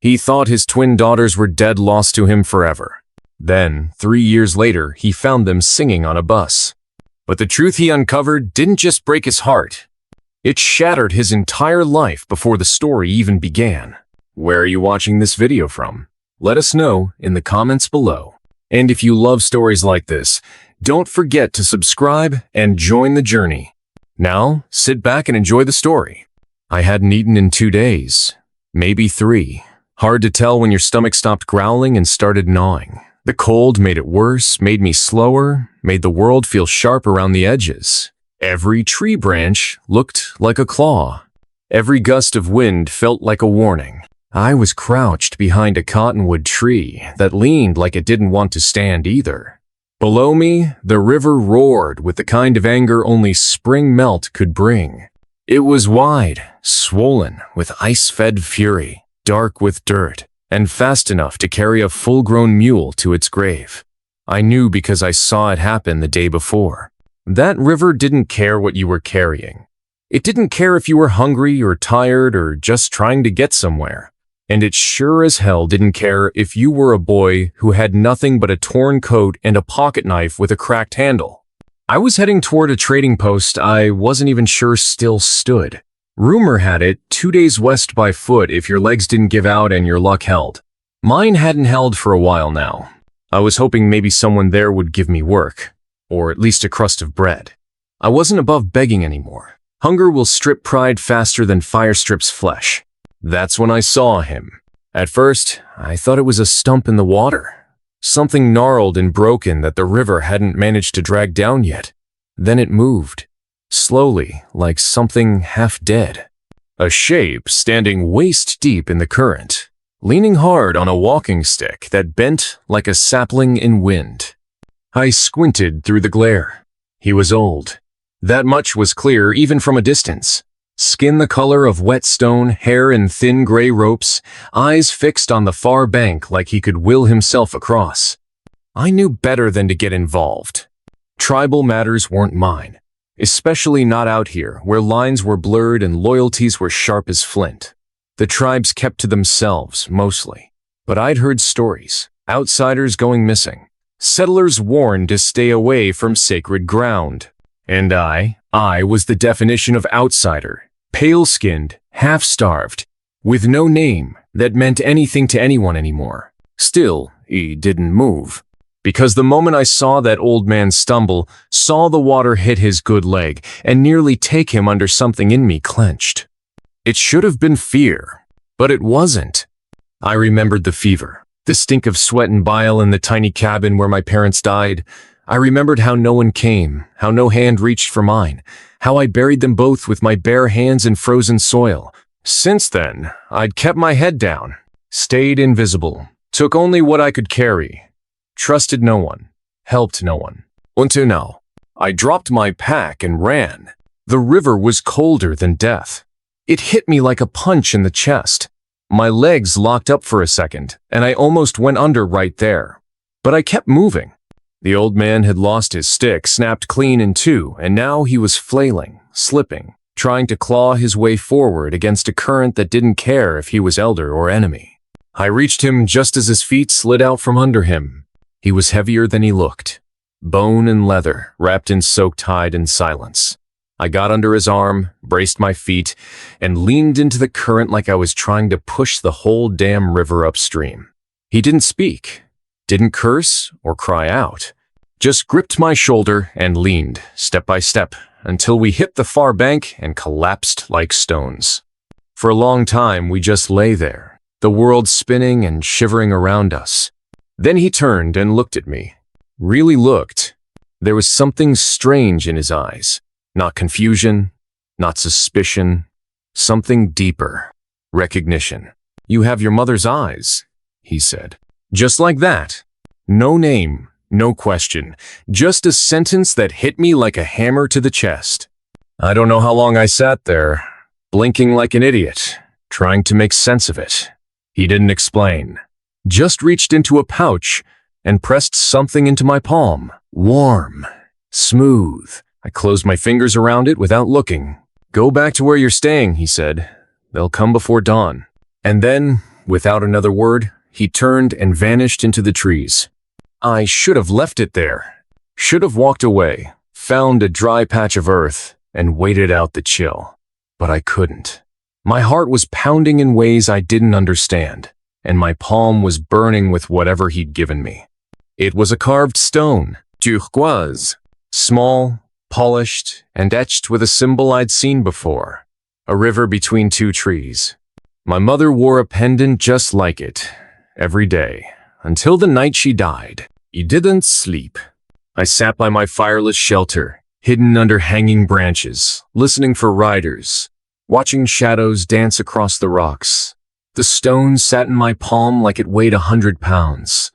He thought his twin daughters were dead, lost to him forever. Then, 3 years later, he found them singing on a bus. But the truth he uncovered didn't just break his heart. It shattered his entire life before the story even began. Where are you watching this video from? Let us know in the comments below. And if you love stories like this, don't forget to subscribe and join the journey. Now, sit back and enjoy the story. I hadn't eaten in 2 days, maybe 3. Hard to tell when your stomach stopped growling and started gnawing. The cold made it worse, made me slower, made the world feel sharp around the edges. Every tree branch looked like a claw. Every gust of wind felt like a warning. I was crouched behind a cottonwood tree that leaned like it didn't want to stand either. Below me, the river roared with the kind of anger only spring melt could bring. It was wide, swollen with ice-fed fury, dark with dirt, and fast enough to carry a full-grown mule to its grave. I knew because I saw it happen the day before. That river didn't care what you were carrying. It didn't care if you were hungry or tired or just trying to get somewhere. And it sure as hell didn't care if you were a boy who had nothing but a torn coat and a pocket knife with a cracked handle. I was heading toward a trading post I wasn't even sure still stood. Rumor had it 2 days west by foot if your legs didn't give out and your luck held. Mine hadn't held for a while now. I was hoping maybe someone there would give me work, or at least a crust of bread. I wasn't above begging anymore. Hunger will strip pride faster than fire strips flesh. That's when I saw him. At first, I thought it was a stump in the water. Something gnarled and broken that the river hadn't managed to drag down yet. Then it moved. Slowly, like something half dead. A shape standing waist deep in the current, leaning hard on a walking stick that bent like a sapling in wind. I squinted through the glare. He was old. That much was clear even from a distance. Skin the color of wet stone, hair in thin gray ropes, eyes fixed on the far bank like he could will himself across. I knew better than to get involved. Tribal matters weren't mine, especially not out here where lines were blurred and loyalties were sharp as flint. The tribes kept to themselves, mostly. But I'd heard stories, outsiders going missing, settlers warned to stay away from sacred ground. And I was the definition of outsider. Pale-skinned, half-starved, with no name that meant anything to anyone anymore. Still, he didn't move. Because the moment I saw that old man stumble, saw the water hit his good leg, and nearly take him under, something in me clenched. It should have been fear, but it wasn't. I remembered the fever, the stink of sweat and bile in the tiny cabin where my parents died. I remembered how no one came, how no hand reached for mine, how I buried them both with my bare hands in frozen soil. Since then, I'd kept my head down, stayed invisible, took only what I could carry, trusted no one, helped no one. Until now, I dropped my pack and ran. The river was colder than death. It hit me like a punch in the chest. My legs locked up for a second, and I almost went under right there. But I kept moving. The old man had lost his stick, snapped clean in two, and now he was flailing, slipping, trying to claw his way forward against a current that didn't care if he was elder or enemy. I reached him just as his feet slid out from under him. He was heavier than he looked. Bone and leather, wrapped in soaked hide and silence. I got under his arm, braced my feet, and leaned into the current like I was trying to push the whole damn river upstream. He didn't speak. Didn't curse or cry out, just gripped my shoulder and leaned, step by step, until we hit the far bank and collapsed like stones. For a long time, we just lay there, the world spinning and shivering around us. Then he turned and looked at me. Really looked. There was something strange in his eyes. Not confusion, not suspicion, something deeper. Recognition. "You have your mother's eyes," he said. Just like that. No name, no question, just a sentence that hit me like a hammer to the chest. I don't know how long I sat there, blinking like an idiot, trying to make sense of it. He didn't explain, just reached into a pouch and pressed something into my palm. Warm, smooth. I closed my fingers around it without looking. "Go back to where you're staying," he said. "They'll come before dawn." And then Without another word, he turned and vanished into the trees. I should have left it there. Should have walked away, found a dry patch of earth, and waited out the chill. But I couldn't. My heart was pounding in ways I didn't understand, and my palm was burning with whatever he'd given me. It was a carved stone, turquoise, small, polished, and etched with a symbol I'd seen before, a river between two trees. My mother wore a pendant just like it, every day, until the night she died. He didn't sleep. I sat by my fireless shelter, hidden under hanging branches, listening for riders, watching shadows dance across the rocks. The stone sat in my palm like it weighed 100 pounds.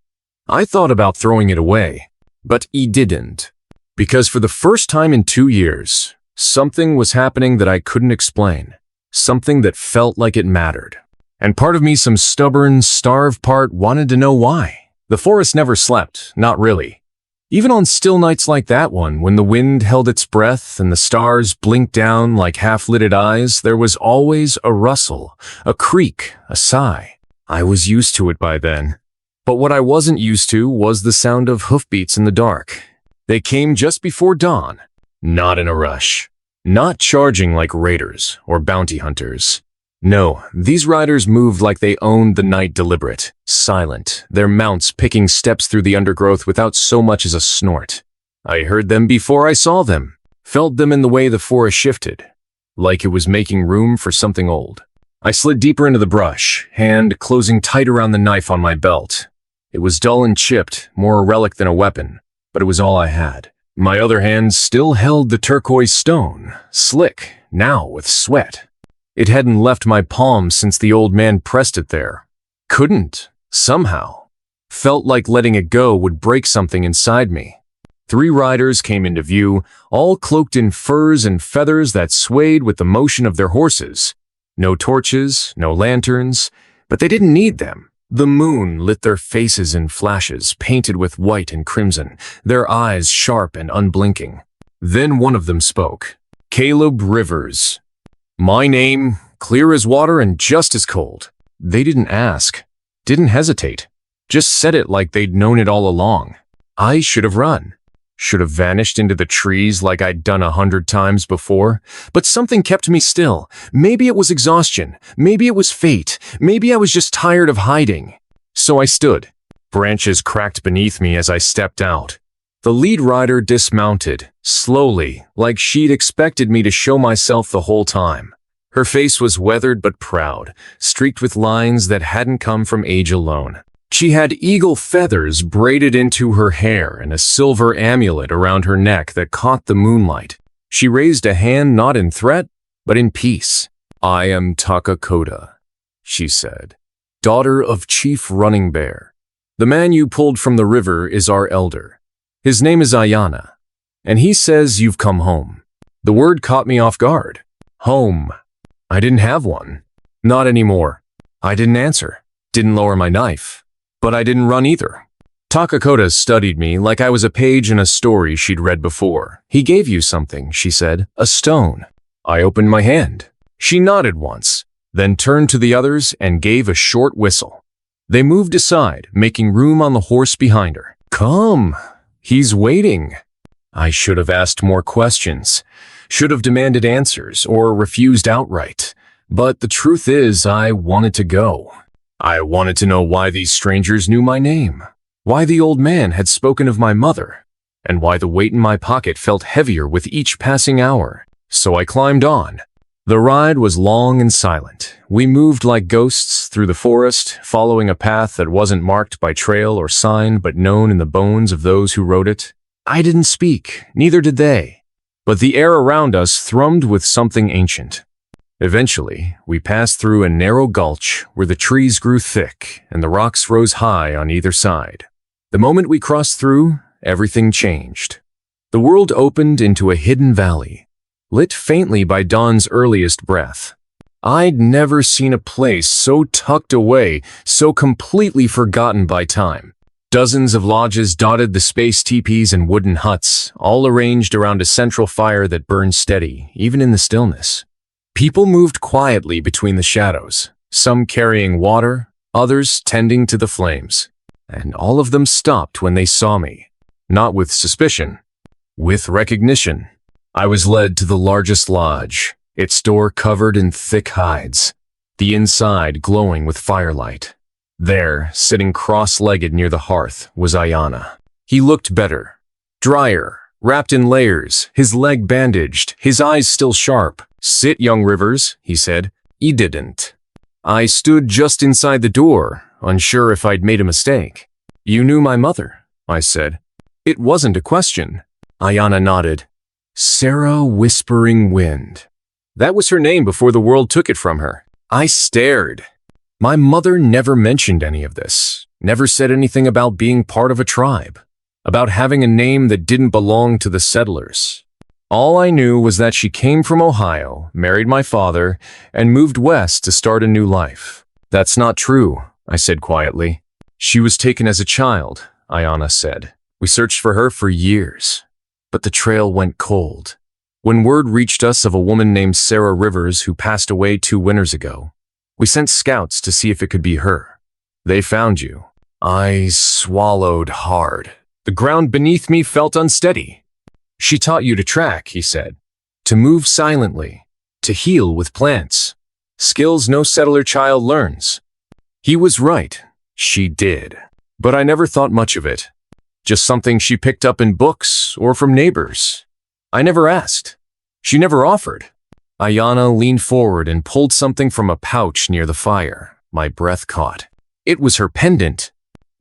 I thought about throwing it away, but he didn't. Because for the first time in 2 years, something was happening that I couldn't explain. Something that felt like it mattered. And part of me, some stubborn, starved part, wanted to know why. The forest never slept, not really. Even on still nights like that one, when the wind held its breath and the stars blinked down like half-lidded eyes, there was always a rustle, a creak, a sigh. I was used to it by then. But what I wasn't used to was the sound of hoofbeats in the dark. They came just before dawn, not in a rush. Not charging like raiders or bounty hunters. No, these riders moved like they owned the night, deliberate, silent, their mounts picking steps through the undergrowth without so much as a snort. I heard them before I saw them, felt them in the way the forest shifted, like it was making room for something old. I slid deeper into the brush, hand closing tight around the knife on my belt. It was dull and chipped, more a relic than a weapon, but it was all I had. My other hand still held the turquoise stone, slick, now with sweat. It hadn't left my palm since the old man pressed it there. Couldn't, somehow. Felt like letting it go would break something inside me. 3 riders came into view, all cloaked in furs and feathers that swayed with the motion of their horses. No torches, no lanterns, but they didn't need them. The moon lit their faces in flashes, painted with white and crimson, their eyes sharp and unblinking. Then one of them spoke. Caleb Rivers. My name, clear as water and just as cold. They didn't ask, didn't hesitate, just said it like they'd known it all along. I should have run. Should have vanished into the trees like I'd done 100 times before, but something kept me still. Maybe it was exhaustion, maybe it was fate, maybe I was just tired of hiding. So I stood. Branches cracked beneath me as I stepped out. The lead rider dismounted, slowly, like she'd expected me to show myself the whole time. Her face was weathered but proud, streaked with lines that hadn't come from age alone. She had eagle feathers braided into her hair and a silver amulet around her neck that caught the moonlight. She raised a hand not in threat, but in peace. I am Takakota, she said, daughter of Chief Running Bear. The man you pulled from the river is our elder. His name is Ayana, and he says you've come home. The word caught me off guard. Home. I didn't have one. Not anymore. I didn't answer, didn't lower my knife. But I didn't run either. Takakota studied me like I was a page in a story she'd read before. He gave you something, she said, a stone. I opened my hand. She nodded once, then turned to the others and gave a short whistle. They moved aside, making room on the horse behind her. Come, he's waiting. I should have asked more questions, should have demanded answers, or refused outright. But the truth is, I wanted to go. I wanted to know why these strangers knew my name, why the old man had spoken of my mother, and why the weight in my pocket felt heavier with each passing hour. So I climbed on. The ride was long and silent. We moved like ghosts through the forest, following a path that wasn't marked by trail or sign, but known in the bones of those who rode it. I didn't speak, neither did they, but the air around us thrummed with something ancient. Eventually, we passed through a narrow gulch where the trees grew thick and the rocks rose high on either side. The moment we crossed through, everything changed. The world opened into a hidden valley, lit faintly by dawn's earliest breath. I'd never seen a place so tucked away, so completely forgotten by time. Dozens of lodges dotted the space teepees and wooden huts, all arranged around a central fire that burned steady, even in the stillness. People moved quietly between the shadows, some carrying water, others tending to the flames. And all of them stopped when they saw me, not with suspicion, with recognition. I was led to the largest lodge, its door covered in thick hides, the inside glowing with firelight. There, sitting cross-legged near the hearth, was Ayana. He looked better, drier, wrapped in layers, his leg bandaged, his eyes still sharp. "Sit, young Rivers," he said. He didn't. I stood just inside the door, unsure if I'd made a mistake. "You knew my mother," I said. It wasn't a question. Ayana nodded. Sarah Whispering Wind. That was her name before the world took it from her. I stared. My mother never mentioned any of this, never said anything about being part of a tribe, about having a name that didn't belong to the settlers. All I knew was that she came from Ohio, married my father, and moved west to start a new life. "That's not true," I said quietly. "She was taken as a child," Ayana said. "We searched for her for years, but the trail went cold. When word reached us of a woman named Sarah Rivers who passed away 2 winters ago, we sent scouts to see if it could be her. They found you." I swallowed hard. The ground beneath me felt unsteady. "She taught you to track," he said, "to move silently, to heal with plants. Skills no settler child learns." He was right. She did. But I never thought much of it. Just something she picked up in books or from neighbors. I never asked. She never offered. Ayana leaned forward and pulled something from a pouch near the fire. My breath caught. It was her pendant.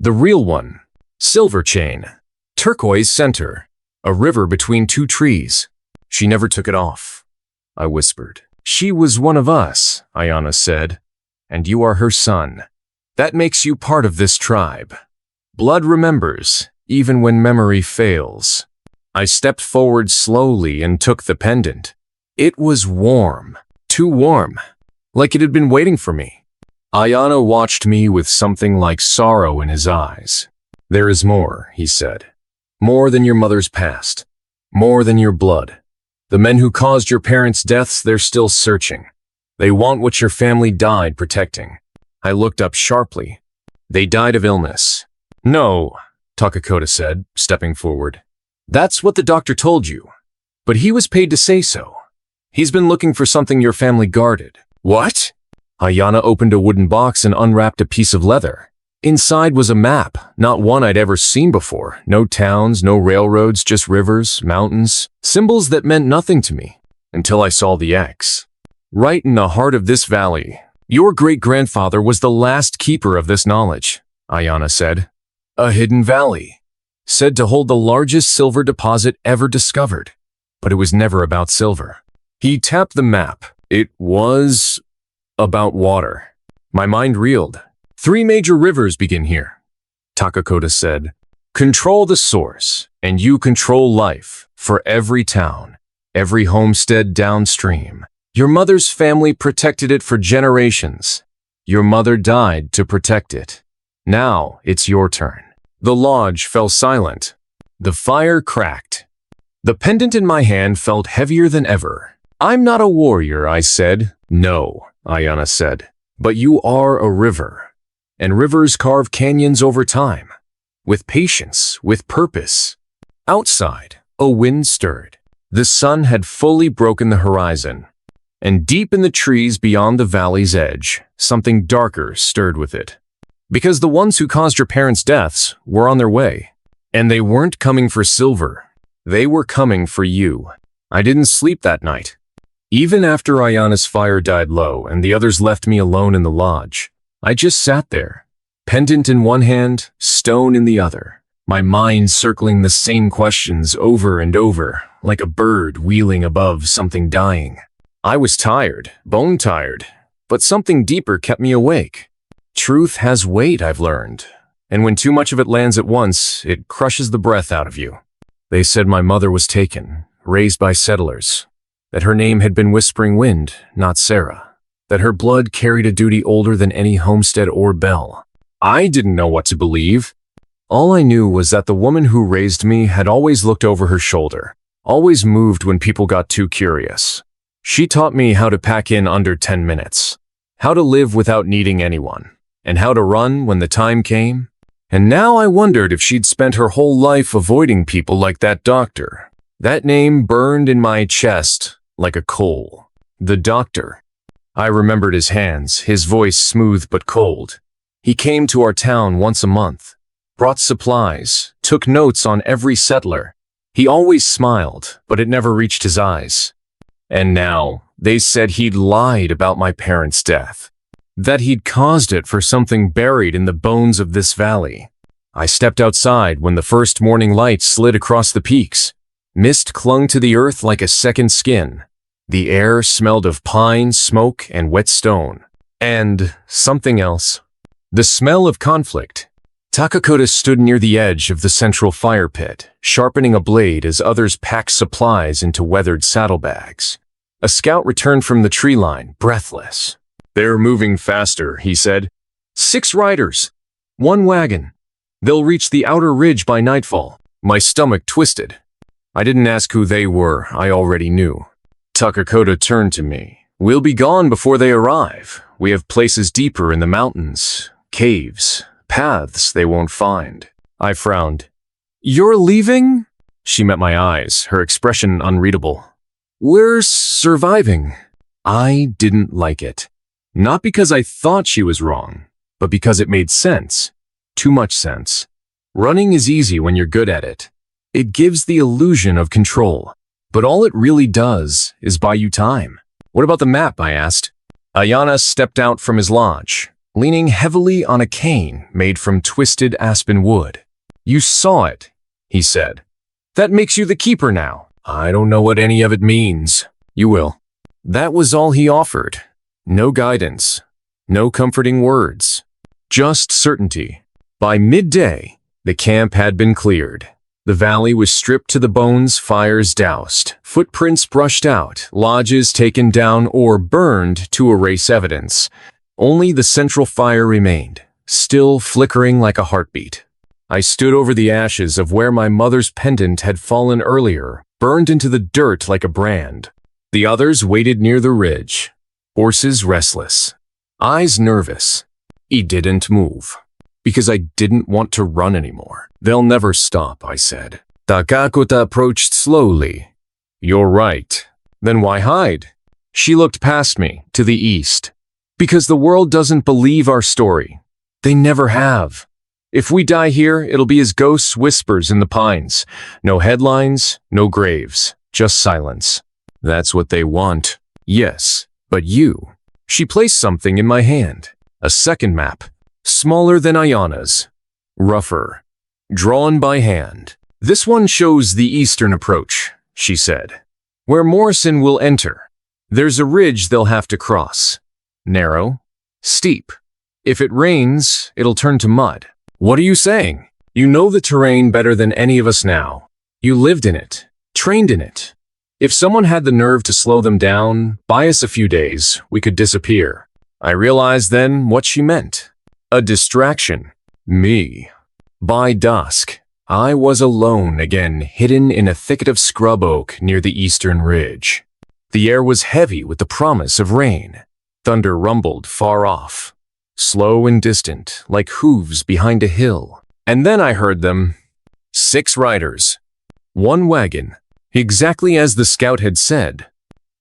The real one. Silver chain. Turquoise center. A river between 2 trees. She never took it off. I whispered. "She was one of us," Ayana said, "and you are her son. That makes you part of this tribe. Blood remembers, even when memory fails." I stepped forward slowly and took the pendant. It was warm, too warm, like it had been waiting for me. Ayana watched me with something like sorrow in his eyes. "There is more," he said. "More than your mother's past. More than your blood. The men who caused your parents' deaths, they're still searching. They want what your family died protecting." I looked up sharply. "They died of illness." "No," Takakota said, stepping forward. "That's what the doctor told you. But he was paid to say so. He's been looking for something your family guarded." "What?" Ayana opened a wooden box and unwrapped a piece of leather. Inside was a map, not one I'd ever seen before. No towns, no railroads, just rivers, mountains, symbols that meant nothing to me, until I saw the X. "Right in the heart of this valley. Your great-grandfather was the last keeper of this knowledge," Ayana said. "A hidden valley, said to hold the largest silver deposit ever discovered. But it was never about silver." He tapped the map. It was about water. My mind reeled. 3 major rivers begin here, Takakota said. "Control the source, and you control life for every town, every homestead downstream. Your mother's family protected it for generations. Your mother died to protect it. Now it's your turn." The lodge fell silent. The fire cracked. The pendant in my hand felt heavier than ever. "I'm not a warrior," I said. "No," Ayana said. "But you are a river. And rivers carve canyons over time. With patience, with purpose." Outside, a wind stirred. The sun had fully broken the horizon. And deep in the trees beyond the valley's edge, something darker stirred with it. Because the ones who caused your parents' deaths were on their way. And they weren't coming for silver. They were coming for you. I didn't sleep that night. Even after Ayana's fire died low and the others left me alone in the lodge, I just sat there, pendant in one hand, stone in the other, my mind circling the same questions over and over, like a bird wheeling above something dying. I was tired, bone tired, but something deeper kept me awake. Truth has weight, I've learned, and when too much of it lands at once, it crushes the breath out of you. They said my mother was taken, raised by settlers, that her name had been Whispering Wind, not Sarah, that her blood carried a duty older than any homestead or bell. I didn't know what to believe. All I knew was that the woman who raised me had always looked over her shoulder, always moved when people got too curious. She taught me how to pack in under 10 minutes, how to live without needing anyone. and how to run when the time came. And now I wondered if she'd spent her whole life avoiding people like that doctor. That name burned in my chest like a coal. The doctor. I remembered his hands, his voice smooth but cold. He came to our town once a month, brought supplies, took notes on every settler. He always smiled, but it never reached his eyes. And now, they said he'd lied about my parents' death, that he'd caused it for something buried in the bones of this valley. I stepped outside when the first morning light slid across the peaks. Mist clung to the earth like a second skin. The air smelled of pine, smoke, and wet stone. And something else. The smell of conflict. Takakota stood near the edge of the central fire pit, sharpening a blade as others packed supplies into weathered saddlebags. A scout returned from the tree line, breathless. "They're moving faster," he said. 6 riders. 1 wagon. They'll reach the outer ridge by nightfall. My stomach twisted. I didn't ask who they were, I already knew. Takakota turned to me. "We'll be gone before they arrive. We have places deeper in the mountains, caves, paths they won't find." I frowned. "You're leaving?" She met my eyes, her expression unreadable. "We're surviving." I didn't like it. Not because I thought she was wrong, but because it made sense. Too much sense. Running is easy when you're good at it. It gives the illusion of control, but all it really does is buy you time. "What about the map?" I asked. Ayana stepped out from his lodge, leaning heavily on a cane made from twisted aspen wood. "You saw it," he said. "That makes you the keeper now." "I don't know what any of it means." "You will." That was all he offered. No guidance, no comforting words, just certainty. By midday, the camp had been cleared. The valley was stripped to the bones, fires doused, footprints brushed out, lodges taken down or burned to erase evidence. Only the central fire remained, still flickering like a heartbeat. I stood over the ashes of where my mother's pendant had fallen earlier, burned into the dirt like a brand. The others waited near the ridge, horses restless, eyes nervous. He didn't move, because I didn't want to run anymore. "They'll never stop," I said. Takakota approached slowly. "You're right. Then why hide?" She looked past me, to the east. "Because the world doesn't believe our story. They never have. If we die here, it'll be as ghosts whispers in the pines. No headlines, no graves, just silence. That's what they want." "Yes, but you." She placed something in my hand. A second map, smaller than Ayana's, rougher, drawn by hand. "This one shows the eastern approach," she said. "Where Morrison will enter. There's a ridge they'll have to cross. Narrow, steep. If it rains, it'll turn to mud." "What are you saying? You know the terrain better than any of us now. You lived in it, trained in it. If someone had the nerve to slow them down, buy us a few days, we could disappear." I realized then what she meant. A distraction. Me. By dusk, I was alone again, hidden in a thicket of scrub oak near the eastern ridge. The air was heavy with the promise of rain. Thunder rumbled far off, slow and distant, like hooves behind a hill. And then I heard them. 6 riders. 1 wagon. Exactly as the scout had said.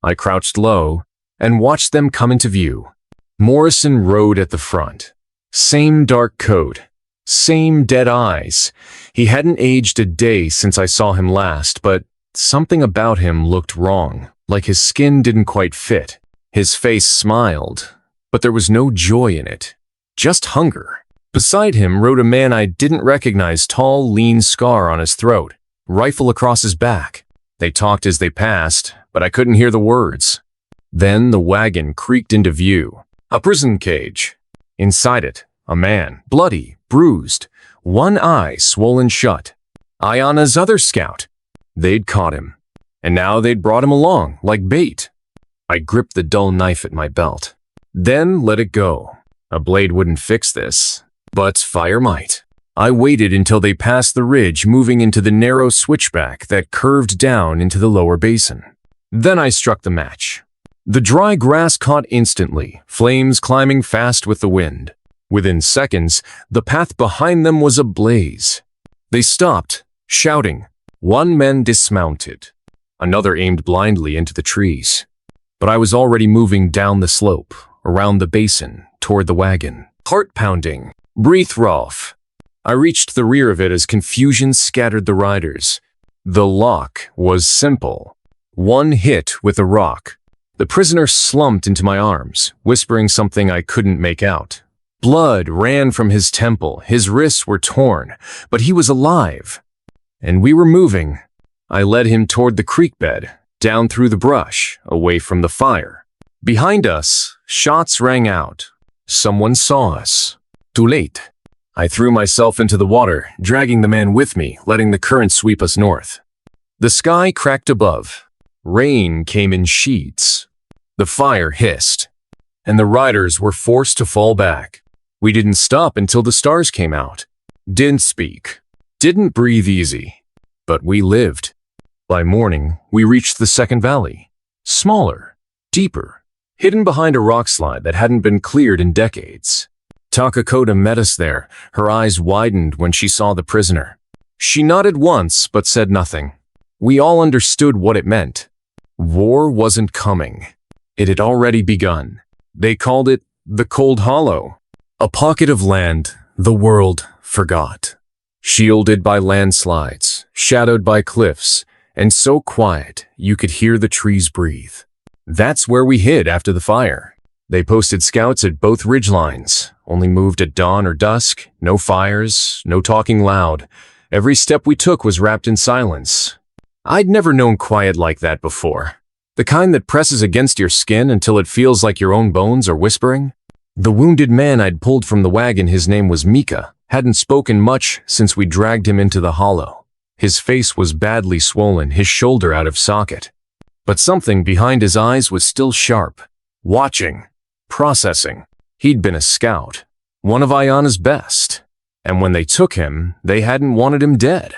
I crouched low and watched them come into view. Morrison rode at the front. Same dark coat, same dead eyes. He hadn't aged a day since I saw him last, but something about him looked wrong, like his skin didn't quite fit. His face smiled, but there was no joy in it, just hunger. Beside him rode a man I didn't recognize, tall, lean, scar on his throat, rifle across his back. They talked as they passed, but I couldn't hear the words. Then the wagon creaked into view. A prison cage. Inside it, a man, bloody, bruised, one eye swollen shut. Ayana's other scout. They'd caught him, and now they'd brought him along, like bait. I gripped the dull knife at my belt, then let it go. A blade wouldn't fix this, but fire might. I waited until they passed the ridge, moving into the narrow switchback that curved down into the lower basin. Then I struck the match. The dry grass caught instantly, flames climbing fast with the wind. Within seconds, the path behind them was ablaze. They stopped, shouting. One man dismounted. Another aimed blindly into the trees. But I was already moving down the slope, around the basin, toward the wagon. Heart pounding. Breath rough. I reached the rear of it as confusion scattered the riders. The lock was simple. One hit with a rock. The prisoner slumped into my arms, whispering something I couldn't make out. Blood ran from his temple, his wrists were torn, but he was alive. And we were moving. I led him toward the creek bed, down through the brush, away from the fire. Behind us, shots rang out. Someone saw us. Too late. I threw myself into the water, dragging the man with me, letting the current sweep us north. The sky cracked above. Rain came in sheets. The fire hissed, and the riders were forced to fall back. We didn't stop until the stars came out. Didn't speak. Didn't breathe easy. But we lived. By morning, we reached the second valley. Smaller, deeper, hidden behind a rock slide that hadn't been cleared in decades. Takakota met us there. Her eyes widened when she saw the prisoner. She nodded once, but said nothing. We all understood what it meant. War wasn't coming. It had already begun. They called it the Cold Hollow. A pocket of land the world forgot. Shielded by landslides, shadowed by cliffs, and so quiet you could hear the trees breathe. That's where we hid after the fire. They posted scouts at both ridgelines, only moved at dawn or dusk, no fires, no talking loud. Every step we took was wrapped in silence. I'd never known quiet like that before. The kind that presses against your skin until it feels like your own bones are whispering. The wounded man I'd pulled from the wagon, his name was Mika, hadn't spoken much since we dragged him into the hollow. His face was badly swollen, his shoulder out of socket. But something behind his eyes was still sharp. Watching. Processing. He'd been a scout. One of Ayana's best. And when they took him, they hadn't wanted him dead.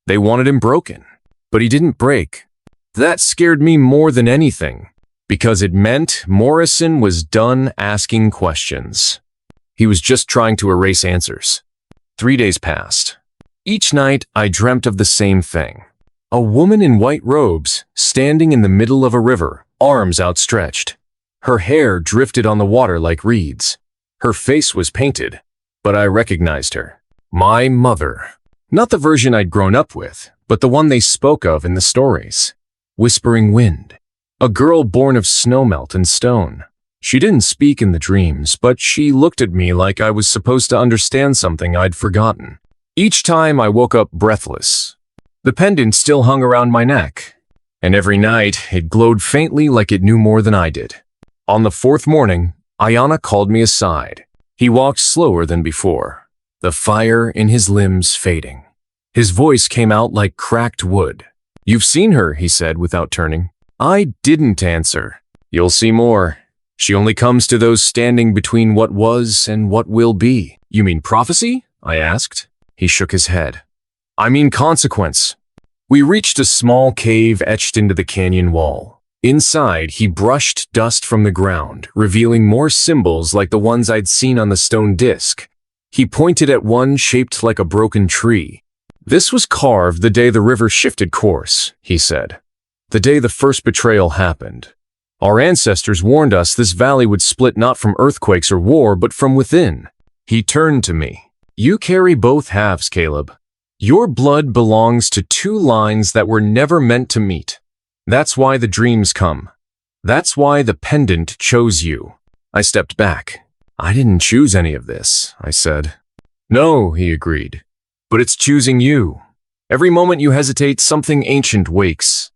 They wanted him broken. But he didn't break. That scared me more than anything, because it meant Morrison was done asking questions. He was just trying to erase answers. 3 days passed. Each night, I dreamt of the same thing. A woman in white robes, standing in the middle of a river, arms outstretched. Her hair drifted on the water like reeds. Her face was painted, but I recognized her. My mother. Not the version I'd grown up with, but the one they spoke of in the stories. Whispering Wind. A girl born of snowmelt and stone. She didn't speak in the dreams, but she looked at me like I was supposed to understand something I'd forgotten. Each time I woke up breathless. The pendant still hung around my neck, and every night it glowed faintly like it knew more than I did. On the fourth morning, Ayana called me aside. He walked slower than before, the fire in his limbs fading. His voice came out like cracked wood. "You've seen her," he said without turning. I didn't answer. "You'll see more. She only comes to those standing between what was and what will be." "You mean prophecy?" I asked. He shook his head. "I mean consequence." We reached a small cave etched into the canyon wall. Inside, he brushed dust from the ground, revealing more symbols like the ones I'd seen on the stone disc. He pointed at one shaped like a broken tree. "This was carved the day the river shifted course," he said. "The day the first betrayal happened. Our ancestors warned us this valley would split not from earthquakes or war, but from within." He turned to me. "You carry both halves, Caleb. Your blood belongs to two lines that were never meant to meet. That's why the dreams come. That's why the pendant chose you." I stepped back. "I didn't choose any of this," I said. "No," he agreed. "But it's choosing you. Every moment you hesitate, something ancient wakes."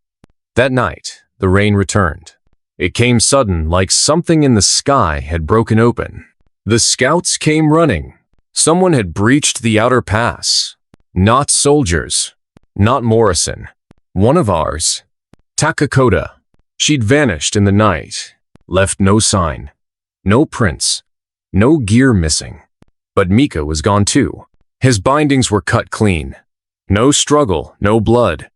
That night, the rain returned. It came sudden, like something in the sky had broken open. The scouts came running. Someone had breached the outer pass. Not soldiers. Not Morrison. One of ours. Takakota. She'd vanished in the night. Left no sign. No prints. No gear missing. But Mika was gone too. His bindings were cut clean. No struggle, no blood.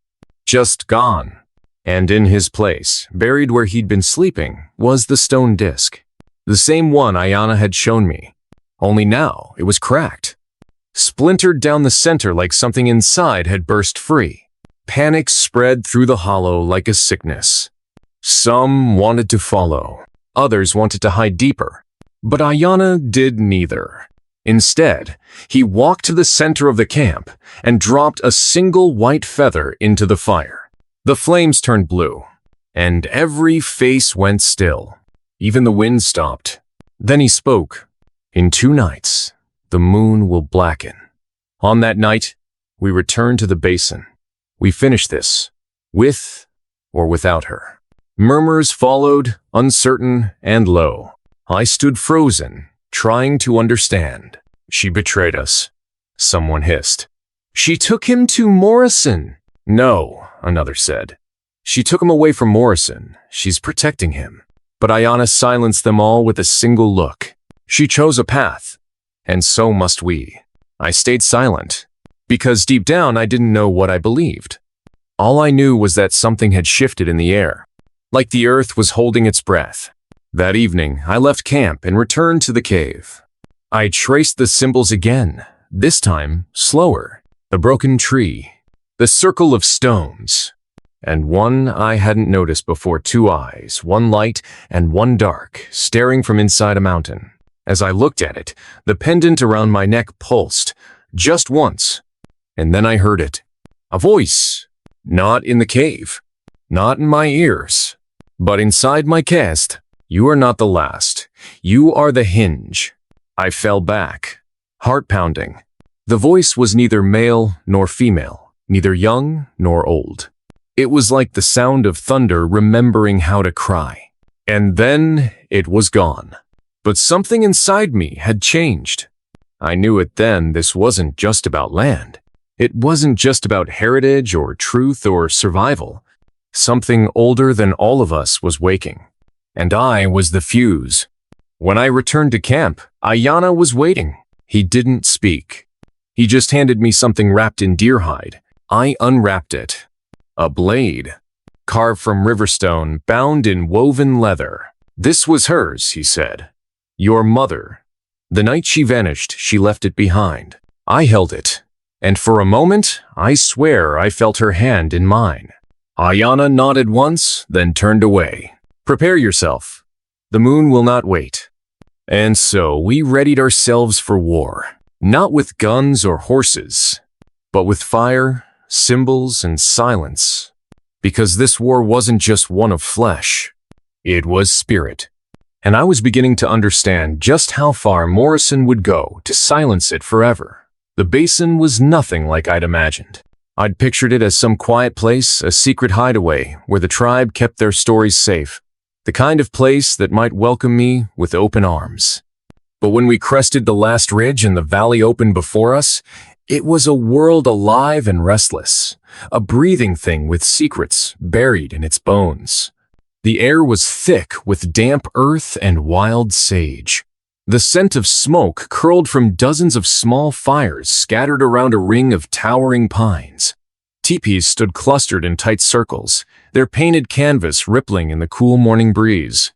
Just gone. And in his place, buried where he'd been sleeping, was the stone disc. The same one Ayana had shown me. Only now it was cracked, splintered down the center like something inside had burst free. Panic spread through the hollow like a sickness. Some wanted to follow, others wanted to hide deeper. But Ayana did neither. Instead, he walked to the center of the camp and dropped a single white feather into the fire. The flames turned blue, and every face went still. Even the wind stopped. Then he spoke. In 2 nights, the moon will blacken. On that night, we returned to the basin. We finished this, with or without her. Murmurs followed, uncertain and low. I stood frozen, trying to understand. She betrayed us, someone hissed. She took him to Morrison. No, another said. She took him away from Morrison. She's protecting him. But Ayana silenced them all with a single look. She chose a path, and so must we. I stayed silent, because deep down I didn't know what I believed. All I knew was that something had shifted in the air, like the earth was holding its breath. That evening, I left camp and returned to the cave. I traced the symbols again, this time slower. The broken tree, the circle of stones, and one I hadn't noticed before, 2 eyes, one light and one dark, staring from inside a mountain. As I looked at it, the pendant around my neck pulsed, just once, and then I heard it. A voice, not in the cave, not in my ears, but inside my chest. You are not the last. You are the hinge. I fell back, heart pounding. The voice was neither male nor female, neither young nor old. It was like the sound of thunder remembering how to cry. And then it was gone. But something inside me had changed. I knew it then. This wasn't just about land. It wasn't just about heritage or truth or survival. Something older than all of us was waking. And I was the fuse. When I returned to camp, Ayana was waiting. He didn't speak. He just handed me something wrapped in deer hide. I unwrapped it. A blade, carved from riverstone, bound in woven leather. This was hers, he said. Your mother. The night she vanished, she left it behind. I held it, and for a moment, I swear I felt her hand in mine. Ayana nodded once, then turned away. Prepare yourself. The moon will not wait. And so we readied ourselves for war, not with guns or horses, but with fire, symbols, and silence. Because this war wasn't just one of flesh, it was spirit. And I was beginning to understand just how far Morrison would go to silence it forever. The basin was nothing like I'd imagined. I'd pictured it as some quiet place, a secret hideaway where the tribe kept their stories safe. The kind of place that might welcome me with open arms. But when we crested the last ridge and the valley opened before us, it was a world alive and restless, a breathing thing with secrets buried in its bones. The air was thick with damp earth and wild sage. The scent of smoke curled from dozens of small fires scattered around a ring of towering pines. Teepees stood clustered in tight circles, their painted canvas rippling in the cool morning breeze.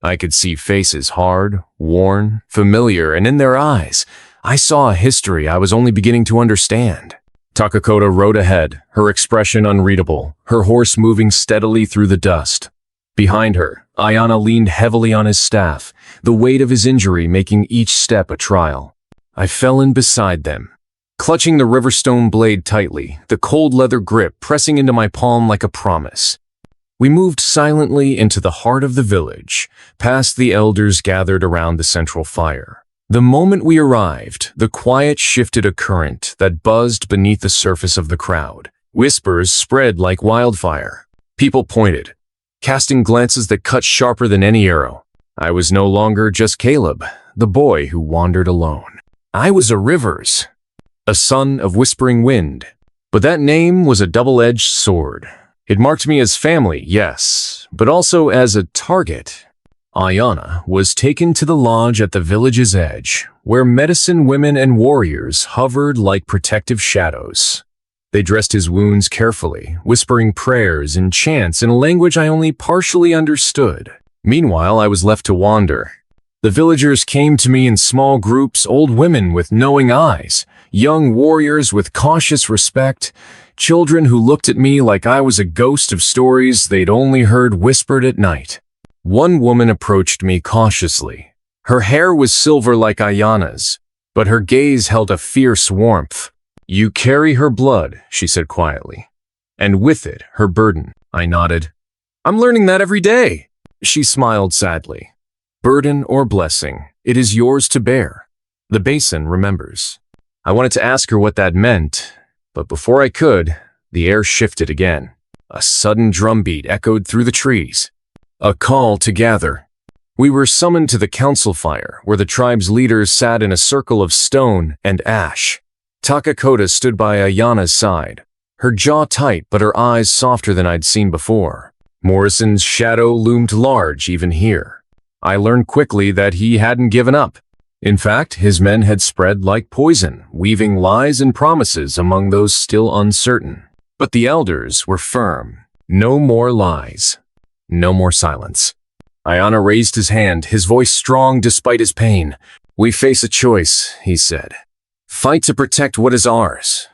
I could see faces hard, worn, familiar, and in their eyes, I saw a history I was only beginning to understand. Takakota rode ahead, her expression unreadable, her horse moving steadily through the dust. Behind her, Ayana leaned heavily on his staff, the weight of his injury making each step a trial. I fell in beside them, clutching the riverstone blade tightly, the cold leather grip pressing into my palm like a promise. We moved silently into the heart of the village, past the elders gathered around the central fire. The moment we arrived, the quiet shifted a current that buzzed beneath the surface of the crowd. Whispers spread like wildfire. People pointed, casting glances that cut sharper than any arrow. I was no longer just Caleb, the boy who wandered alone. I was a Rivers, a son of Whispering Wind. But that name was a double-edged sword. It marked me as family, yes, but also as a target. Ayana was taken to the lodge at the village's edge, where medicine women and warriors hovered like protective shadows. They dressed his wounds carefully, whispering prayers and chants in a language I only partially understood. Meanwhile, I was left to wander, The villagers came to me in small groups, old women with knowing eyes, young warriors with cautious respect, children who looked at me like I was a ghost of stories they'd only heard whispered at night. One woman approached me cautiously. Her hair was silver like Ayana's, but her gaze held a fierce warmth. "You carry her blood," she said quietly, "and with it, her burden." I nodded. "I'm learning that every day." She smiled sadly. "Burden or blessing, it is yours to bear." The basin remembers. I wanted to ask her what that meant, but before I could, the air shifted again. A sudden drumbeat echoed through the trees. A call to gather. We were summoned to the council fire, where the tribe's leaders sat in a circle of stone and ash. Takakota stood by Ayana's side, her jaw tight but her eyes softer than I'd seen before. Morrison's shadow loomed large even here. I learned quickly that he hadn't given up. In fact, his men had spread like poison, weaving lies and promises among those still uncertain. But the elders were firm. No more lies. No more silence. Ayana raised his hand, his voice strong despite his pain. "We face a choice," he said. "Fight to protect what is ours,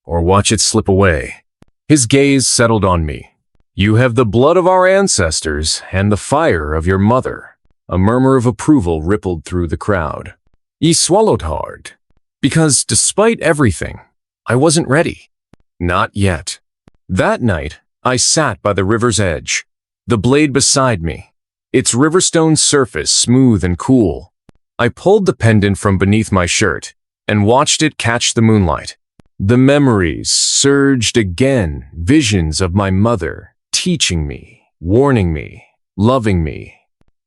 or watch it slip away." His gaze settled on me. "You have the blood of our ancestors and the fire of your mother." A murmur of approval rippled through the crowd. He swallowed hard, because despite everything, I wasn't ready. Not yet. That night, I sat by the river's edge, the blade beside me, its riverstone surface smooth and cool. I pulled the pendant from beneath my shirt and watched it catch the moonlight. The memories surged again, visions of my mother, teaching me, warning me, loving me.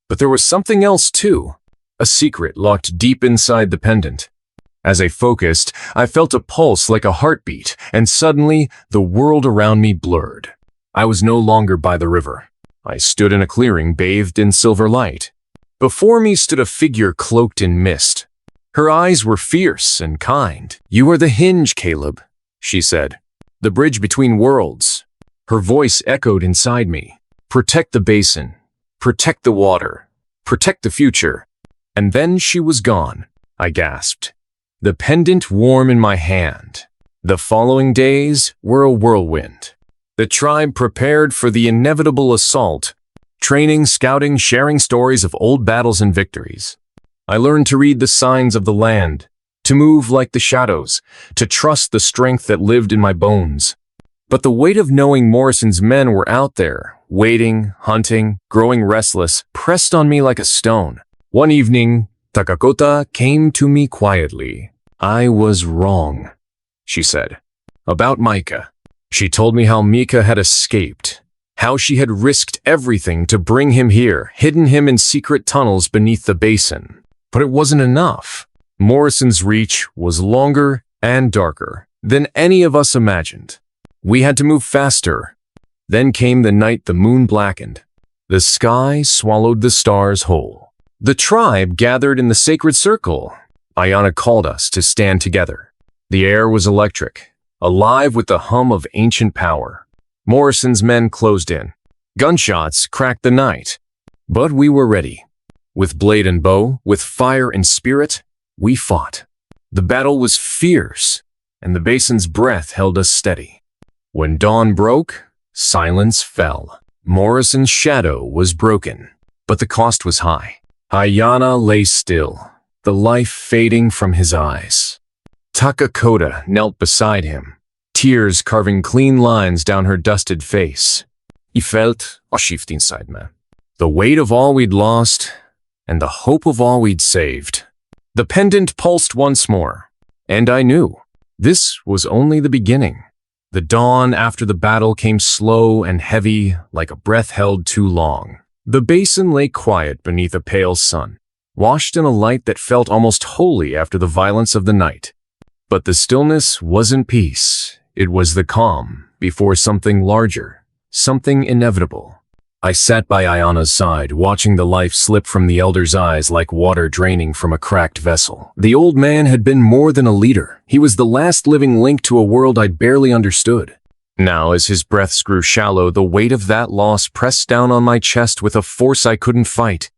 But there was something else too, a secret locked deep inside the pendant. As I focused, I felt a pulse like a heartbeat, and suddenly the world around me blurred. I was no longer by the river. I stood in a clearing bathed in silver light. Before me stood a figure cloaked in mist. Her eyes were fierce and kind. "You are the hinge, Caleb," she said. "The bridge between worlds." Her voice echoed inside me. "Protect the basin. Protect the water. Protect the future." And then she was gone. I gasped. The pendant warm in my hand. The following days were a whirlwind. The tribe prepared for the inevitable assault, training, scouting, sharing stories of old battles and victories. I learned to read the signs of the land, to move like the shadows, to trust the strength that lived in my bones. But the weight of knowing Morrison's men were out there, waiting, hunting, growing restless, pressed on me like a stone. One evening, Takakota came to me quietly. "I was wrong," she said, "about Micah." She told me how Mika had escaped, how she had risked everything to bring him here, hidden him in secret tunnels beneath the basin. But it wasn't enough. Morrison's reach was longer and darker than any of us imagined. We had to move faster. Then came the night the moon blackened. The sky swallowed the stars whole. The tribe gathered in the sacred circle. Ayana called us to stand together. The air was electric, alive with the hum of ancient power. Morrison's men closed in. Gunshots cracked the night. But we were ready. With blade and bow, with fire and spirit, we fought. The battle was fierce, and the basin's breath held us steady. When dawn broke, silence fell. Morrison's shadow was broken, but the cost was high. Ayana lay still, the life fading from his eyes. Takakota knelt beside him, tears carving clean lines down her dusted face. He felt a shift inside me. The weight of all we'd lost, and the hope of all we'd saved. The pendant pulsed once more, and I knew this was only the beginning. The dawn after the battle came slow and heavy, like a breath held too long. The basin lay quiet beneath a pale sun, washed in a light that felt almost holy after the violence of the night. But the stillness wasn't peace. It was the calm before something larger, something inevitable. I sat by Ayana's side, watching the life slip from the elder's eyes like water draining from a cracked vessel. The old man had been more than a leader. He was the last living link to a world I'd barely understood. Now, as his breaths grew shallow, the weight of that loss pressed down on my chest with a force I couldn't fight.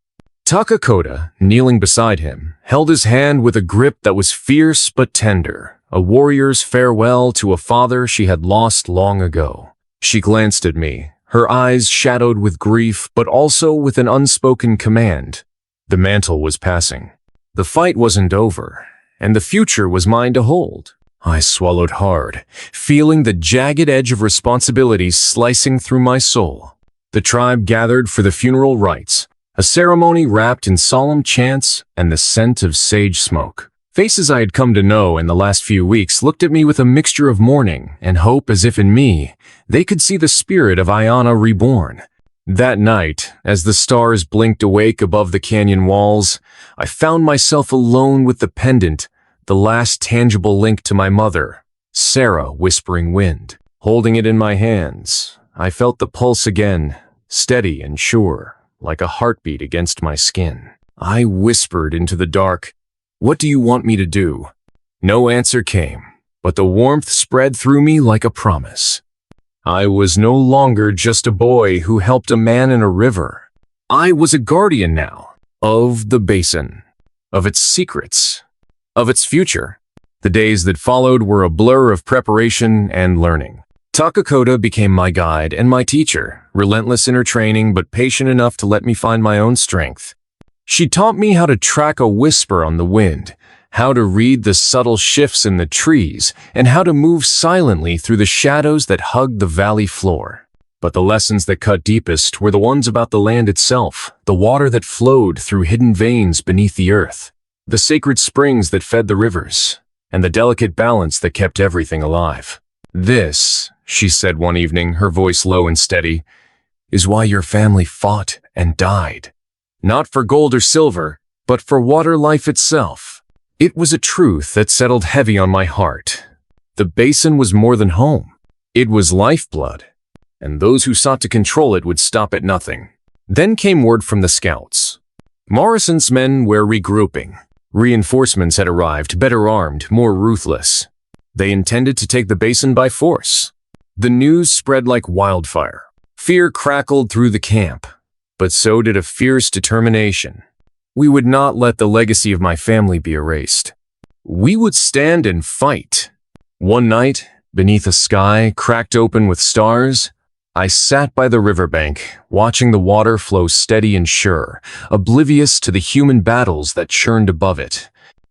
Takakota, kneeling beside him, held his hand with a grip that was fierce but tender, a warrior's farewell to a father she had lost long ago. She glanced at me, her eyes shadowed with grief but also with an unspoken command. The mantle was passing. The fight wasn't over, and the future was mine to hold. I swallowed hard, feeling the jagged edge of responsibility slicing through my soul. The tribe gathered for the funeral rites, a ceremony wrapped in solemn chants and the scent of sage smoke. Faces I had come to know in the last few weeks looked at me with a mixture of mourning and hope, as if in me they could see the spirit of Ayana reborn. That night, as the stars blinked awake above the canyon walls, I found myself alone with the pendant, the last tangible link to my mother, Sarah Whispering Wind. Holding it in my hands, I felt the pulse again, steady and sure, like a heartbeat against my skin. I whispered into the dark, "What do you want me to do?" No answer came, but the warmth spread through me like a promise. I was no longer just a boy who helped a man in a river. I was a guardian now, of the basin, of its secrets, of its future. The days that followed were a blur of preparation and learning. Takakota became my guide and my teacher, relentless in her training but patient enough to let me find my own strength. She taught me how to track a whisper on the wind, how to read the subtle shifts in the trees, and how to move silently through the shadows that hugged the valley floor. But the lessons that cut deepest were the ones about the land itself, the water that flowed through hidden veins beneath the earth, the sacred springs that fed the rivers, and the delicate balance that kept everything alive. "This," she said one evening, her voice low and steady, "is why your family fought and died. Not for gold or silver, but for water life itself." It was a truth that settled heavy on my heart. The basin was more than home. It was lifeblood, and those who sought to control it would stop at nothing. Then came word from the scouts. Morrison's men were regrouping. Reinforcements had arrived, better armed, more ruthless. They intended to take the basin by force. The news spread like wildfire. Fear crackled through the camp, but so did a fierce determination. We would not let the legacy of my family be erased. We would stand and fight. One night, beneath a sky cracked open with stars, I sat by the riverbank, watching the water flow steady and sure, oblivious to the human battles that churned above it.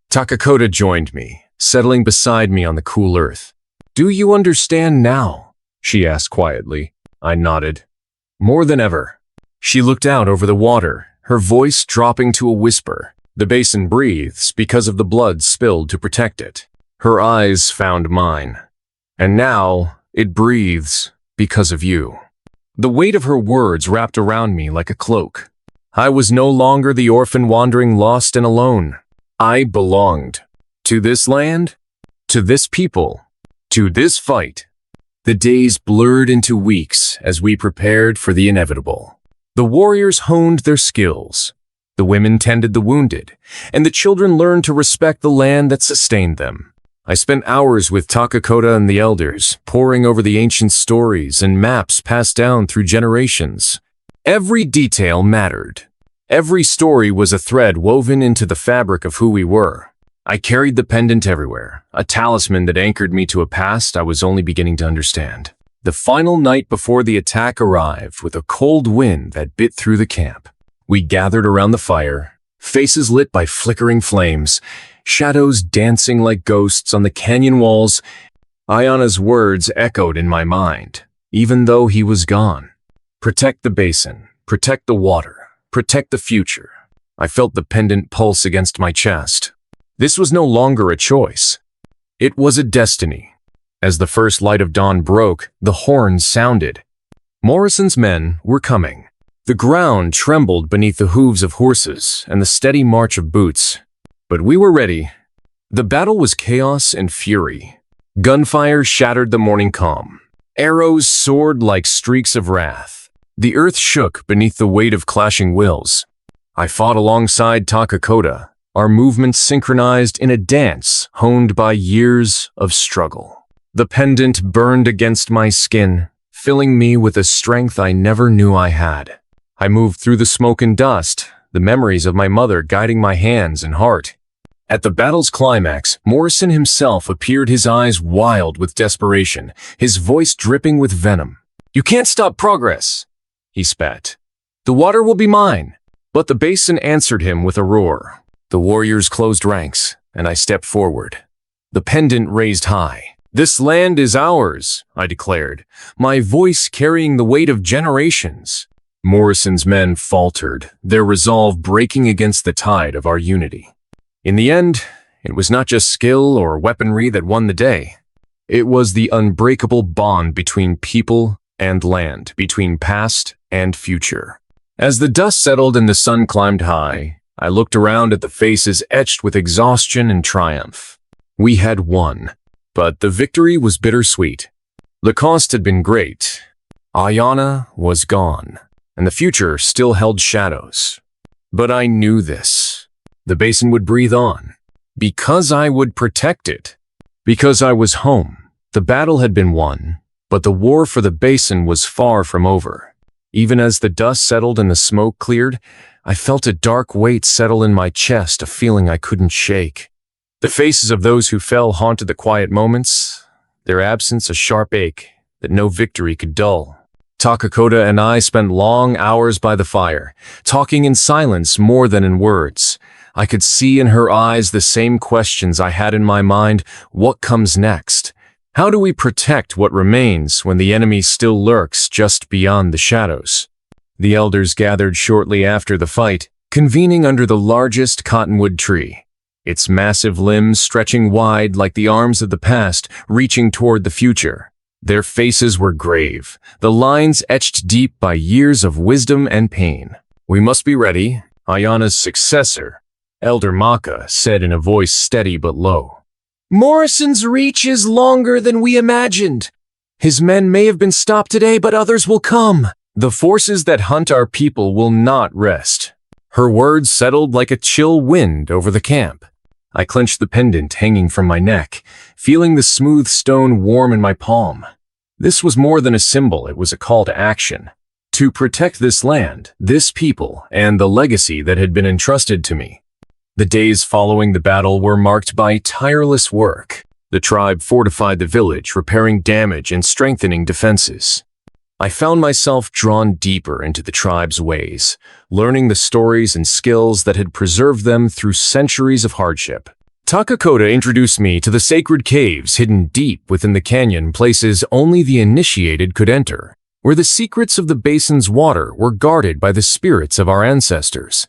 Takakota joined me, settling beside me on the cool earth. "Do you understand now?" she asked quietly. I nodded. "More than ever." She looked out over the water, her voice dropping to a whisper. "The basin breathes because of the blood spilled to protect it." Her eyes found mine. "And now it breathes because of you." The weight of her words wrapped around me like a cloak. I was no longer the orphan wandering lost and alone. I belonged. To this land, to this people, to this fight. The days blurred into weeks as we prepared for the inevitable. The warriors honed their skills. The women tended the wounded, and the children learned to respect the land that sustained them. I spent hours with Takakota and the elders, poring over the ancient stories and maps passed down through generations. Every detail mattered. Every story was a thread woven into the fabric of who we were. I carried the pendant everywhere, a talisman that anchored me to a past I was only beginning to understand. The final night before the attack arrived with a cold wind that bit through the camp. We gathered around the fire, faces lit by flickering flames, shadows dancing like ghosts on the canyon walls. Ayana's words echoed in my mind, even though he was gone. Protect the basin, protect the water, protect the future. I felt the pendant pulse against my chest. This was no longer a choice. It was a destiny. As the first light of dawn broke, the horns sounded. Morrison's men were coming. The ground trembled beneath the hooves of horses and the steady march of boots. But we were ready. The battle was chaos and fury. Gunfire shattered the morning calm. Arrows soared like streaks of wrath. The earth shook beneath the weight of clashing wills. I fought alongside Takakota, our movements synchronized in a dance honed by years of struggle. The pendant burned against my skin, filling me with a strength I never knew I had. I moved through the smoke and dust, the memories of my mother guiding my hands and heart. At the battle's climax, Morrison himself appeared, his eyes wild with desperation, his voice dripping with venom. "You can't stop progress," he spat. "The water will be mine." But the basin answered him with a roar. The warriors closed ranks, and I stepped forward, the pendant raised high. "This land is ours," I declared, my voice carrying the weight of generations. Morrison's men faltered, their resolve breaking against the tide of our unity. In the end, it was not just skill or weaponry that won the day. It was the unbreakable bond between people and land, between past and future. As the dust settled and the sun climbed high, I looked around at the faces etched with exhaustion and triumph. We had won, but the victory was bittersweet. The cost had been great. Ayana was gone, and the future still held shadows. But I knew this. The basin would breathe on, because I would protect it. Because I was home. The battle had been won, but the war for the basin was far from over. Even as the dust settled and the smoke cleared, I felt a dark weight settle in my chest, a feeling I couldn't shake. The faces of those who fell haunted the quiet moments, their absence a sharp ache that no victory could dull. Takakota and I spent long hours by the fire, talking in silence more than in words. I could see in her eyes the same questions I had in my mind. What comes next? How do we protect what remains when the enemy still lurks just beyond the shadows? The elders gathered shortly after the fight, convening under the largest cottonwood tree, its massive limbs stretching wide like the arms of the past, reaching toward the future. Their faces were grave, the lines etched deep by years of wisdom and pain. "We must be ready," Ayana's successor, Elder Maka, said in a voice steady but low. "Morrison's reach is longer than we imagined. His men may have been stopped today, but others will come. The forces that hunt our people will not rest." Her words settled like a chill wind over the camp. I clenched the pendant hanging from my neck, feeling the smooth stone warm in my palm. This was more than a symbol, it was a call to action. To protect this land, this people, and the legacy that had been entrusted to me. The days following the battle were marked by tireless work. The tribe fortified the village, repairing damage and strengthening defenses. I found myself drawn deeper into the tribe's ways, learning the stories and skills that had preserved them through centuries of hardship. Takakota introduced me to the sacred caves hidden deep within the canyon, places only the initiated could enter, where the secrets of the basin's water were guarded by the spirits of our ancestors.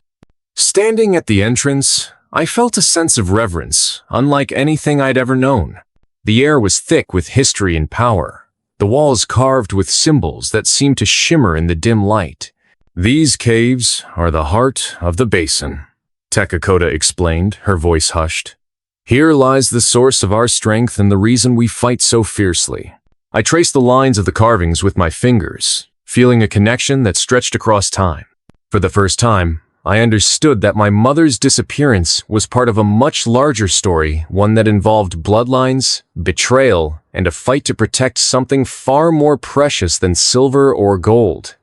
Standing at the entrance, I felt a sense of reverence, unlike anything I'd ever known. The air was thick with history and power, the walls carved with symbols that seemed to shimmer in the dim light. "These caves are the heart of the basin," Takakota explained, her voice hushed. "Here lies the source of our strength and the reason we fight so fiercely." I traced the lines of the carvings with my fingers, feeling a connection that stretched across time. For the first time, I understood that my mother's disappearance was part of a much larger story, one that involved bloodlines, betrayal, and a fight to protect something far more precious than silver or gold.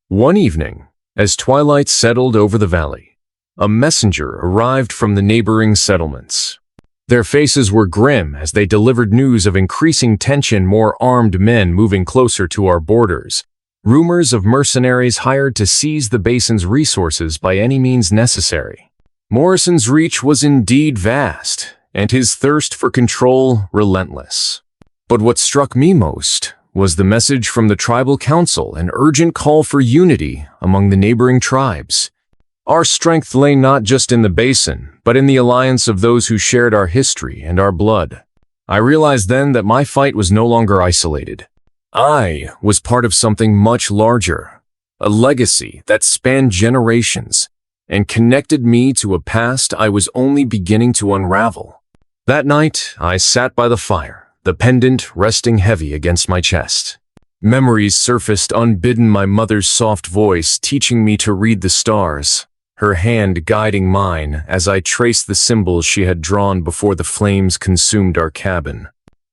One evening, as twilight settled over the valley, a messenger arrived from the neighboring settlements. Their faces were grim as they delivered news of increasing tension, more armed men moving closer to our borders. Rumors of mercenaries hired to seize the basin's resources by any means necessary. Morrison's reach was indeed vast, and his thirst for control relentless. But what struck me most was the message from the tribal council, an urgent call for unity among the neighboring tribes. Our strength lay not just in the basin, but in the alliance of those who shared our history and our blood. I realized then that my fight was no longer isolated. I was part of something much larger, a legacy that spanned generations and connected me to a past I was only beginning to unravel. That night, I sat by the fire, the pendant resting heavy against my chest. Memories surfaced unbidden, my mother's soft voice teaching me to read the stars, her hand guiding mine as I traced the symbols she had drawn before the flames consumed our cabin.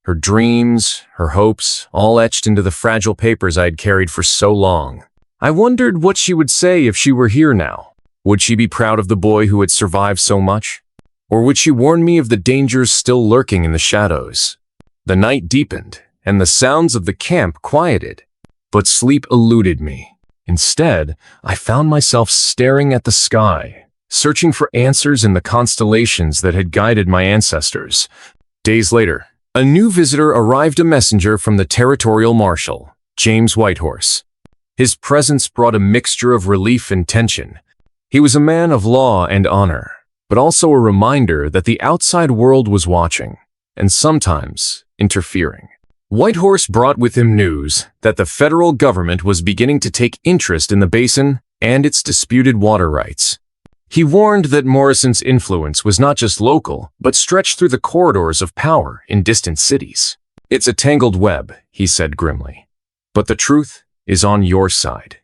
Her dreams, her hopes, all etched into the fragile papers I had carried for so long. I wondered what she would say if she were here now. Would she be proud of the boy who had survived so much? Or would she warn me of the dangers still lurking in the shadows? The night deepened, and the sounds of the camp quieted, but sleep eluded me. Instead, I found myself staring at the sky, searching for answers in the constellations that had guided my ancestors. Days later, a new visitor arrived, a messenger from the territorial marshal, James Whitehorse. His presence brought a mixture of relief and tension. He was a man of law and honor, but also a reminder that the outside world was watching, and sometimes interfering. Whitehorse brought with him news that the federal government was beginning to take interest in the basin and its disputed water rights. He warned that Morrison's influence was not just local, but stretched through the corridors of power in distant cities. "It's a tangled web," he said grimly, "but the truth is on your side."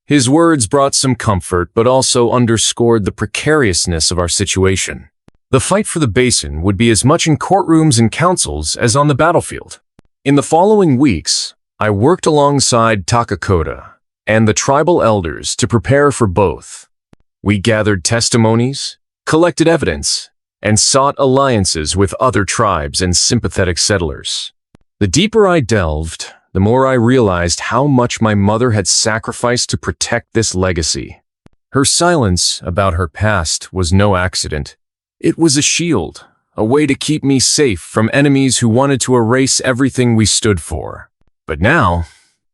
His words brought some comfort, but also underscored the precariousness of our situation. The fight for the basin would be as much in courtrooms and councils as on the battlefield. In the following weeks, I worked alongside Takakota and the tribal elders to prepare for both. We gathered testimonies, collected evidence, and sought alliances with other tribes and sympathetic settlers. The deeper I delved, the more I realized how much my mother had sacrificed to protect this legacy. Her silence about her past was no accident. It was a shield, a way to keep me safe from enemies who wanted to erase everything we stood for. But now,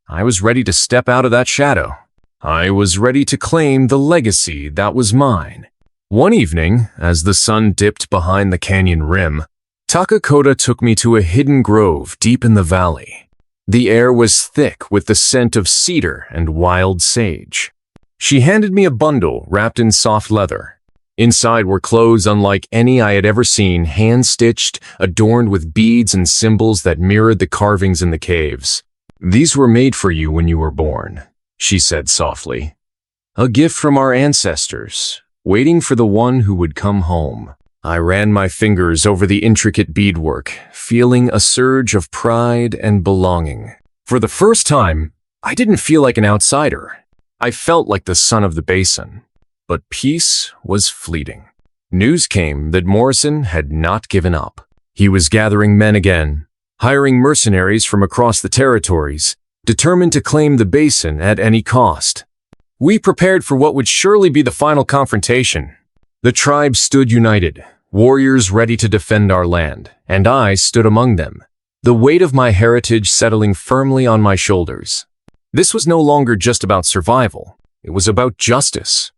I was ready to step out of that shadow. I was ready to claim the legacy that was mine. One evening, as the sun dipped behind the canyon rim, Takakota took me to a hidden grove deep in the valley. The air was thick with the scent of cedar and wild sage. She handed me a bundle wrapped in soft leather. Inside were clothes unlike any I had ever seen, hand-stitched, adorned with beads and symbols that mirrored the carvings in the caves. "These were made for you when you were born," she said softly. "A gift from our ancestors, waiting for the one who would come home." I ran my fingers over the intricate beadwork, feeling a surge of pride and belonging. For the first time, I didn't feel like an outsider. I felt like the son of the basin. But peace was fleeting. News came that Morrison had not given up. He was gathering men again, hiring mercenaries from across the territories, determined to claim the basin at any cost. We prepared for what would surely be the final confrontation. The tribe stood united, warriors ready to defend our land, and I stood among them, the weight of my heritage settling firmly on my shoulders. This was no longer just about survival. It was about justice,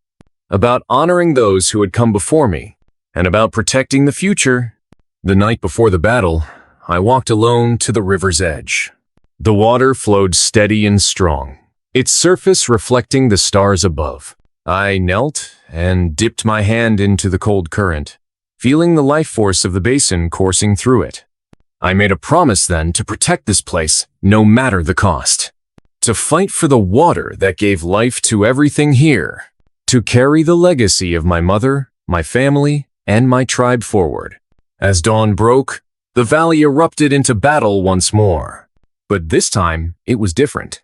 about honoring those who had come before me, and about protecting the future. The night before the battle, I walked alone to the river's edge. The water flowed steady and strong, its surface reflecting the stars above. I knelt and dipped my hand into the cold current, feeling the life force of the basin coursing through it. I made a promise then to protect this place, no matter the cost. To fight for the water that gave life to everything here. To carry the legacy of my mother, my family, and my tribe forward. As dawn broke, the valley erupted into battle once more. But this time, it was different.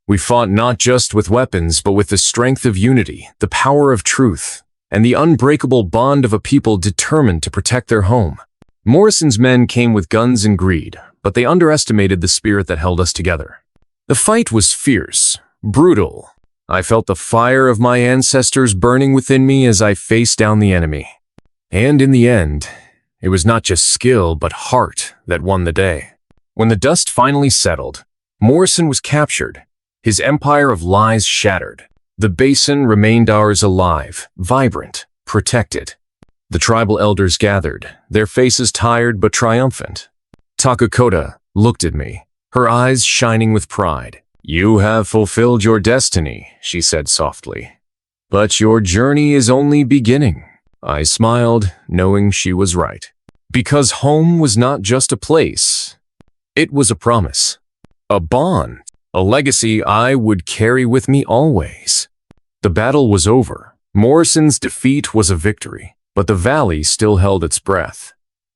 We fought not just with weapons, but with the strength of unity, the power of truth, and the unbreakable bond of a people determined to protect their home. Morrison's men came with guns and greed, but they underestimated the spirit that held us together. The fight was fierce, brutal. I felt the fire of my ancestors burning within me as I faced down the enemy. And in the end, it was not just skill, but heart that won the day. When the dust finally settled, Morrison was captured, his empire of lies shattered. The basin remained ours, alive, vibrant, protected. The tribal elders gathered, their faces tired but triumphant. Takakota looked at me, her eyes shining with pride. "You have fulfilled your destiny," she said softly. "But your journey is only beginning." I smiled, knowing she was right. Because home was not just a place. It was a promise, a bond, a legacy I would carry with me always. The battle was over. Morrison's defeat was a victory, but the valley still held its breath,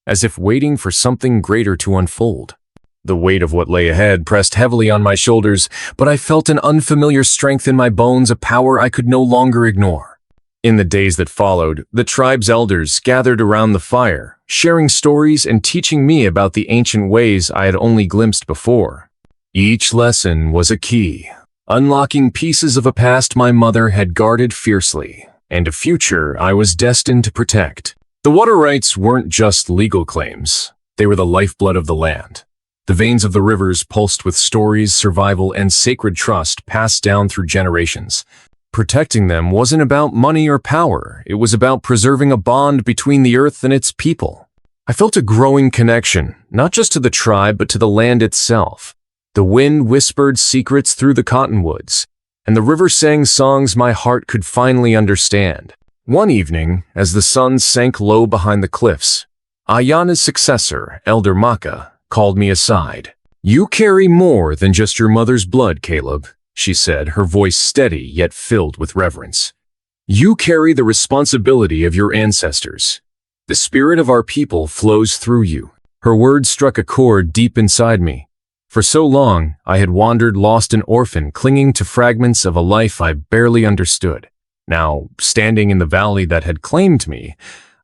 as if waiting for something greater to unfold. The weight of what lay ahead pressed heavily on my shoulders, but I felt an unfamiliar strength in my bones, a power I could no longer ignore. In the days that followed, the tribe's elders gathered around the fire, sharing stories and teaching me about the ancient ways I had only glimpsed before. Each lesson was a key, unlocking pieces of a past my mother had guarded fiercely, and a future I was destined to protect. The water rights weren't just legal claims. They were the lifeblood of the land. The veins of the rivers pulsed with stories, survival, and sacred trust passed down through generations. Protecting them wasn't about money or power. It was about preserving a bond between the earth and its people. I felt a growing connection, not just to the tribe, but to the land itself. The wind whispered secrets through the cottonwoods, and the river sang songs my heart could finally understand. One evening, as the sun sank low behind the cliffs, Ayana's successor, Elder Maka, called me aside. "You carry more than just your mother's blood, Caleb," she said, her voice steady yet filled with reverence. "You carry the responsibility of your ancestors. The spirit of our people flows through you." Her words struck a chord deep inside me. For so long, I had wandered lost and orphan, clinging to fragments of a life I barely understood. Now, standing in the valley that had claimed me,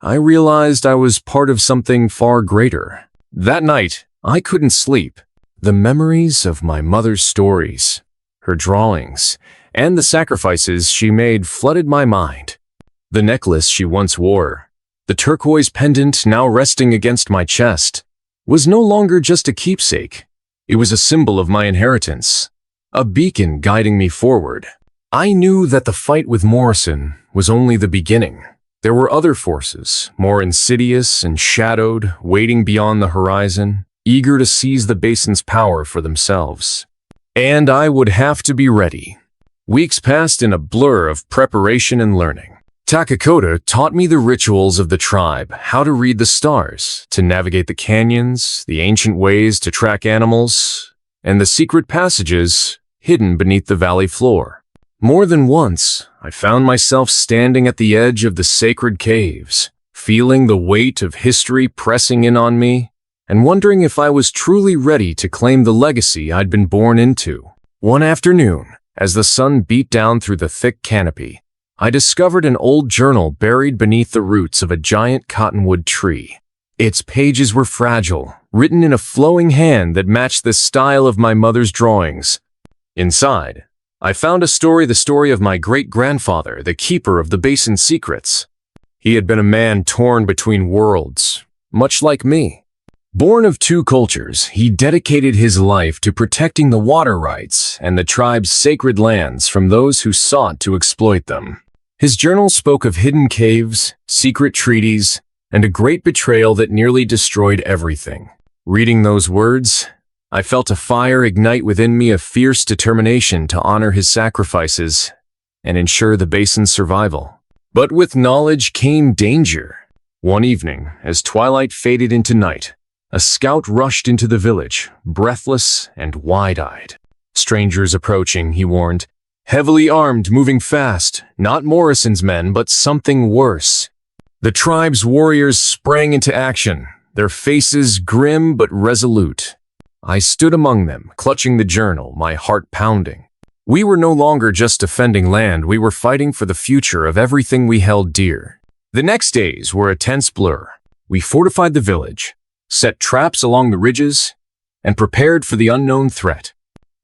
I realized I was part of something far greater. That night, I couldn't sleep. The memories of my mother's stories, her drawings, and the sacrifices she made flooded my mind. The necklace she once wore, the turquoise pendant now resting against my chest, was no longer just a keepsake. It was a symbol of my inheritance, a beacon guiding me forward. I knew that the fight with Morrison was only the beginning. There were other forces, more insidious and shadowed, waiting beyond the horizon, eager to seize the basin's power for themselves. And I would have to be ready. Weeks passed in a blur of preparation and learning. Takakota taught me the rituals of the tribe, how to read the stars, to navigate the canyons, the ancient ways to track animals, and the secret passages hidden beneath the valley floor. More than once, I found myself standing at the edge of the sacred caves, feeling the weight of history pressing in on me, and wondering if I was truly ready to claim the legacy I'd been born into. One afternoon, as the sun beat down through the thick canopy, I discovered an old journal buried beneath the roots of a giant cottonwood tree. Its pages were fragile, written in a flowing hand that matched the style of my mother's drawings. Inside, I found the story of my great-grandfather, the keeper of the basin's secrets. He had been a man torn between worlds, much like me. Born of two cultures, he dedicated his life to protecting the water rights and the tribe's sacred lands from those who sought to exploit them. His journal spoke of hidden caves, secret treaties, and a great betrayal that nearly destroyed everything. Reading those words, I felt a fire ignite within me, a fierce determination to honor his sacrifices and ensure the basin's survival. But with knowledge came danger. One evening, as twilight faded into night, a scout rushed into the village, breathless and wide-eyed. "Strangers approaching," he warned. "Heavily armed, moving fast. Not Morrison's men, but something worse." The tribe's warriors sprang into action, their faces grim but resolute. I stood among them, clutching the journal, my heart pounding. We were no longer just defending land, we were fighting for the future of everything we held dear. The next days were a tense blur. We fortified the village, set traps along the ridges, and prepared for the unknown threat.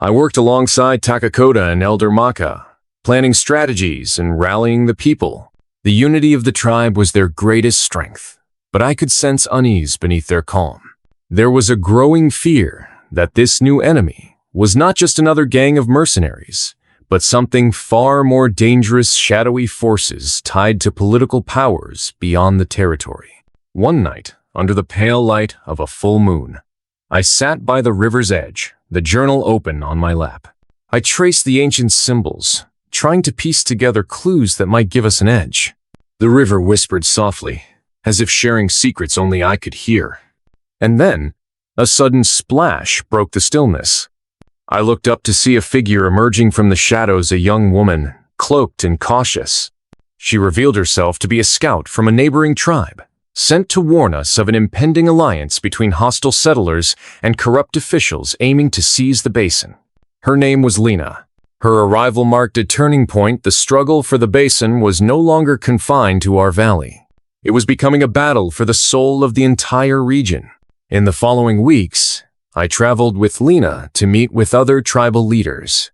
I worked alongside Takakota and Elder Maka, planning strategies and rallying the people. The unity of the tribe was their greatest strength, but I could sense unease beneath their calm. There was a growing fear that this new enemy was not just another gang of mercenaries, but something far more dangerous, shadowy forces tied to political powers beyond the territory. One night, under the pale light of a full moon, I sat by the river's edge, the journal open on my lap. I traced the ancient symbols, trying to piece together clues that might give us an edge. The river whispered softly, as if sharing secrets only I could hear. And then, a sudden splash broke the stillness. I looked up to see a figure emerging from the shadows, a young woman, cloaked and cautious. She revealed herself to be a scout from a neighboring tribe, sent to warn us of an impending alliance between hostile settlers and corrupt officials aiming to seize the basin. Her name was Lena, Her arrival marked a turning point. The struggle for the basin was no longer confined to our valley. It was becoming a battle for the soul of the entire region. In the following weeks, I traveled with Lena to meet with other tribal leaders.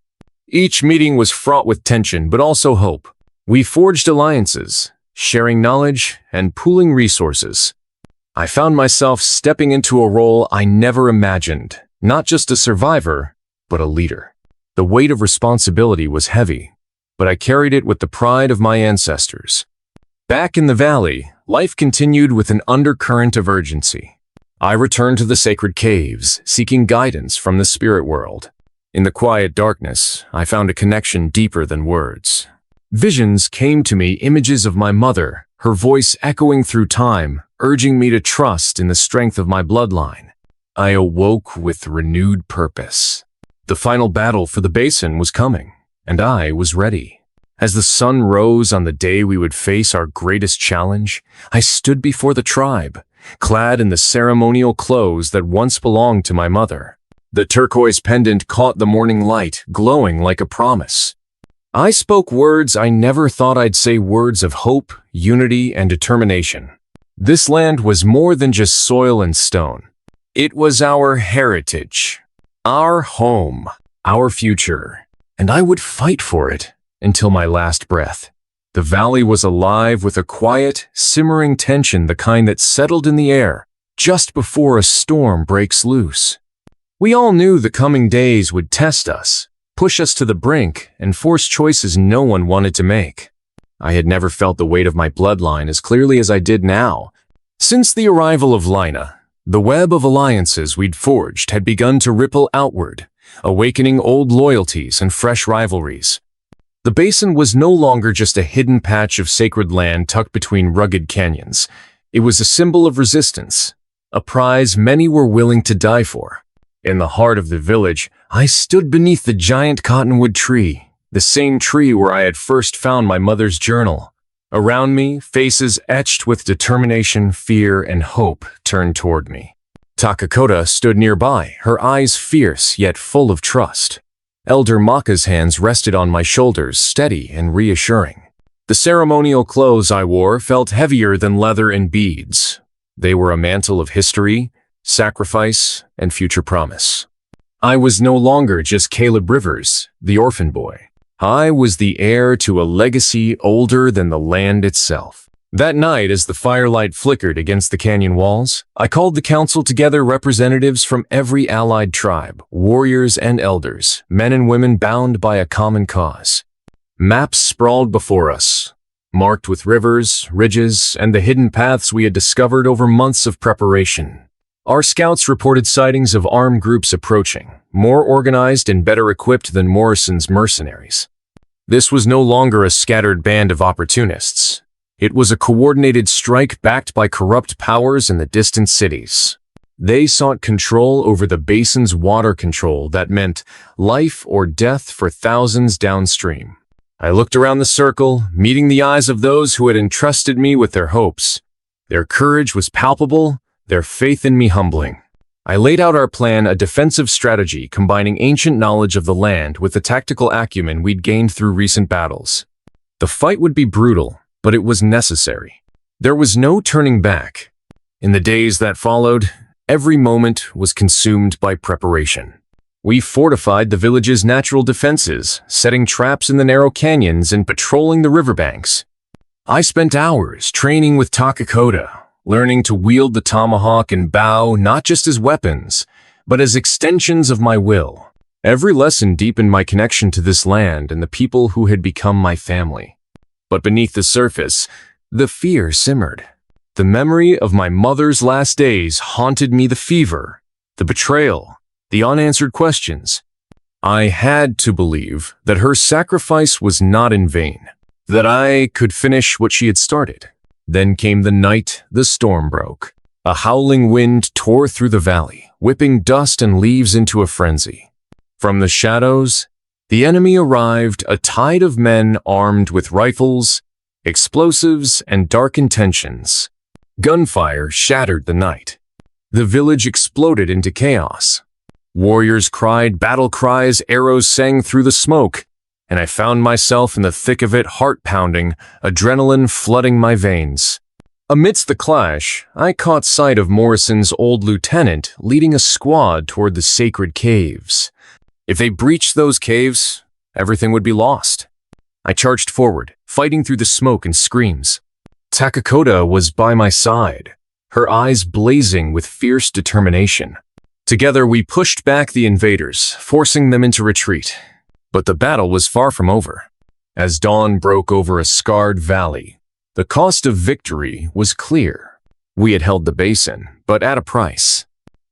Each meeting was fraught with tension, but also hope. We forged alliances, sharing knowledge and pooling resources. I found myself stepping into a role I never imagined, not just a survivor, but a leader. The weight of responsibility was heavy, but I carried it with the pride of my ancestors. Back in the valley, life continued with an undercurrent of urgency. I returned to the sacred caves, seeking guidance from the spirit world. In the quiet darkness, I found a connection deeper than words. Visions came to me, images of my mother, her voice echoing through time, urging me to trust in the strength of my bloodline. I awoke with renewed purpose. The final battle for the basin was coming, and I was ready. As the sun rose on the day we would face our greatest challenge, I stood before the tribe, clad in the ceremonial clothes that once belonged to my mother. The turquoise pendant caught the morning light, glowing like a promise. I spoke words I never thought I'd say, words of hope, unity, and determination. This land was more than just soil and stone. It was our heritage, our home, our future, and I would fight for it until my last breath. The valley was alive with a quiet, simmering tension, the kind that settled in the air just before a storm breaks loose. We all knew the coming days would test us, push us to the brink, and force choices no one wanted to make. I had never felt the weight of my bloodline as clearly as I did now. Since the arrival of Lina, the web of alliances we'd forged had begun to ripple outward, awakening old loyalties and fresh rivalries. The basin was no longer just a hidden patch of sacred land tucked between rugged canyons. It was a symbol of resistance, a prize many were willing to die for. In the heart of the village, I stood beneath the giant cottonwood tree, the same tree where I had first found my mother's journal. Around me, faces etched with determination, fear, and hope turned toward me. Takakota stood nearby, her eyes fierce yet full of trust. Elder Maka's hands rested on my shoulders, steady and reassuring. The ceremonial clothes I wore felt heavier than leather and beads. They were a mantle of history, sacrifice, and future promise. I was no longer just Caleb Rivers, the orphan boy. I was the heir to a legacy older than the land itself. That night, as the firelight flickered against the canyon walls, I called the council together, representatives from every allied tribe, warriors and elders, men and women bound by a common cause. Maps sprawled before us, marked with rivers, ridges, and the hidden paths we had discovered over months of preparation. Our scouts reported sightings of armed groups approaching, more organized and better equipped than Morrison's mercenaries. This was no longer a scattered band of opportunists. It was a coordinated strike backed by corrupt powers in the distant cities. They sought control over the basin's water control that meant life or death for thousands downstream. I looked around the circle, meeting the eyes of those who had entrusted me with their hopes. Their courage was palpable, their faith in me humbling. I laid out our plan, a defensive strategy combining ancient knowledge of the land with the tactical acumen we'd gained through recent battles. The fight would be brutal, but it was necessary. There was no turning back. In the days that followed, every moment was consumed by preparation. We fortified the village's natural defenses, setting traps in the narrow canyons and patrolling the riverbanks. I spent hours training with Takakota, learning to wield the tomahawk and bow not just as weapons, but as extensions of my will. Every lesson deepened my connection to this land and the people who had become my family. But beneath the surface, the fear simmered. The memory of my mother's last days haunted me, the fever, the betrayal, the unanswered questions. I had to believe that her sacrifice was not in vain, that I could finish what she had started. Then came the night the storm broke. A howling wind tore through the valley, whipping dust and leaves into a frenzy. From the shadows, the enemy arrived, a tide of men armed with rifles, explosives, and dark intentions. Gunfire shattered the night. The village exploded into chaos. Warriors cried battle cries, arrows sang through the smoke, and I found myself in the thick of it, heart pounding, adrenaline flooding my veins. Amidst the clash, I caught sight of Morrison's old lieutenant leading a squad toward the sacred caves. If they breached those caves, everything would be lost. I charged forward, fighting through the smoke and screams. Takakota was by my side, her eyes blazing with fierce determination. Together we pushed back the invaders, forcing them into retreat. But the battle was far from over. As dawn broke over a scarred valley, the cost of victory was clear. We had held the basin, but at a price.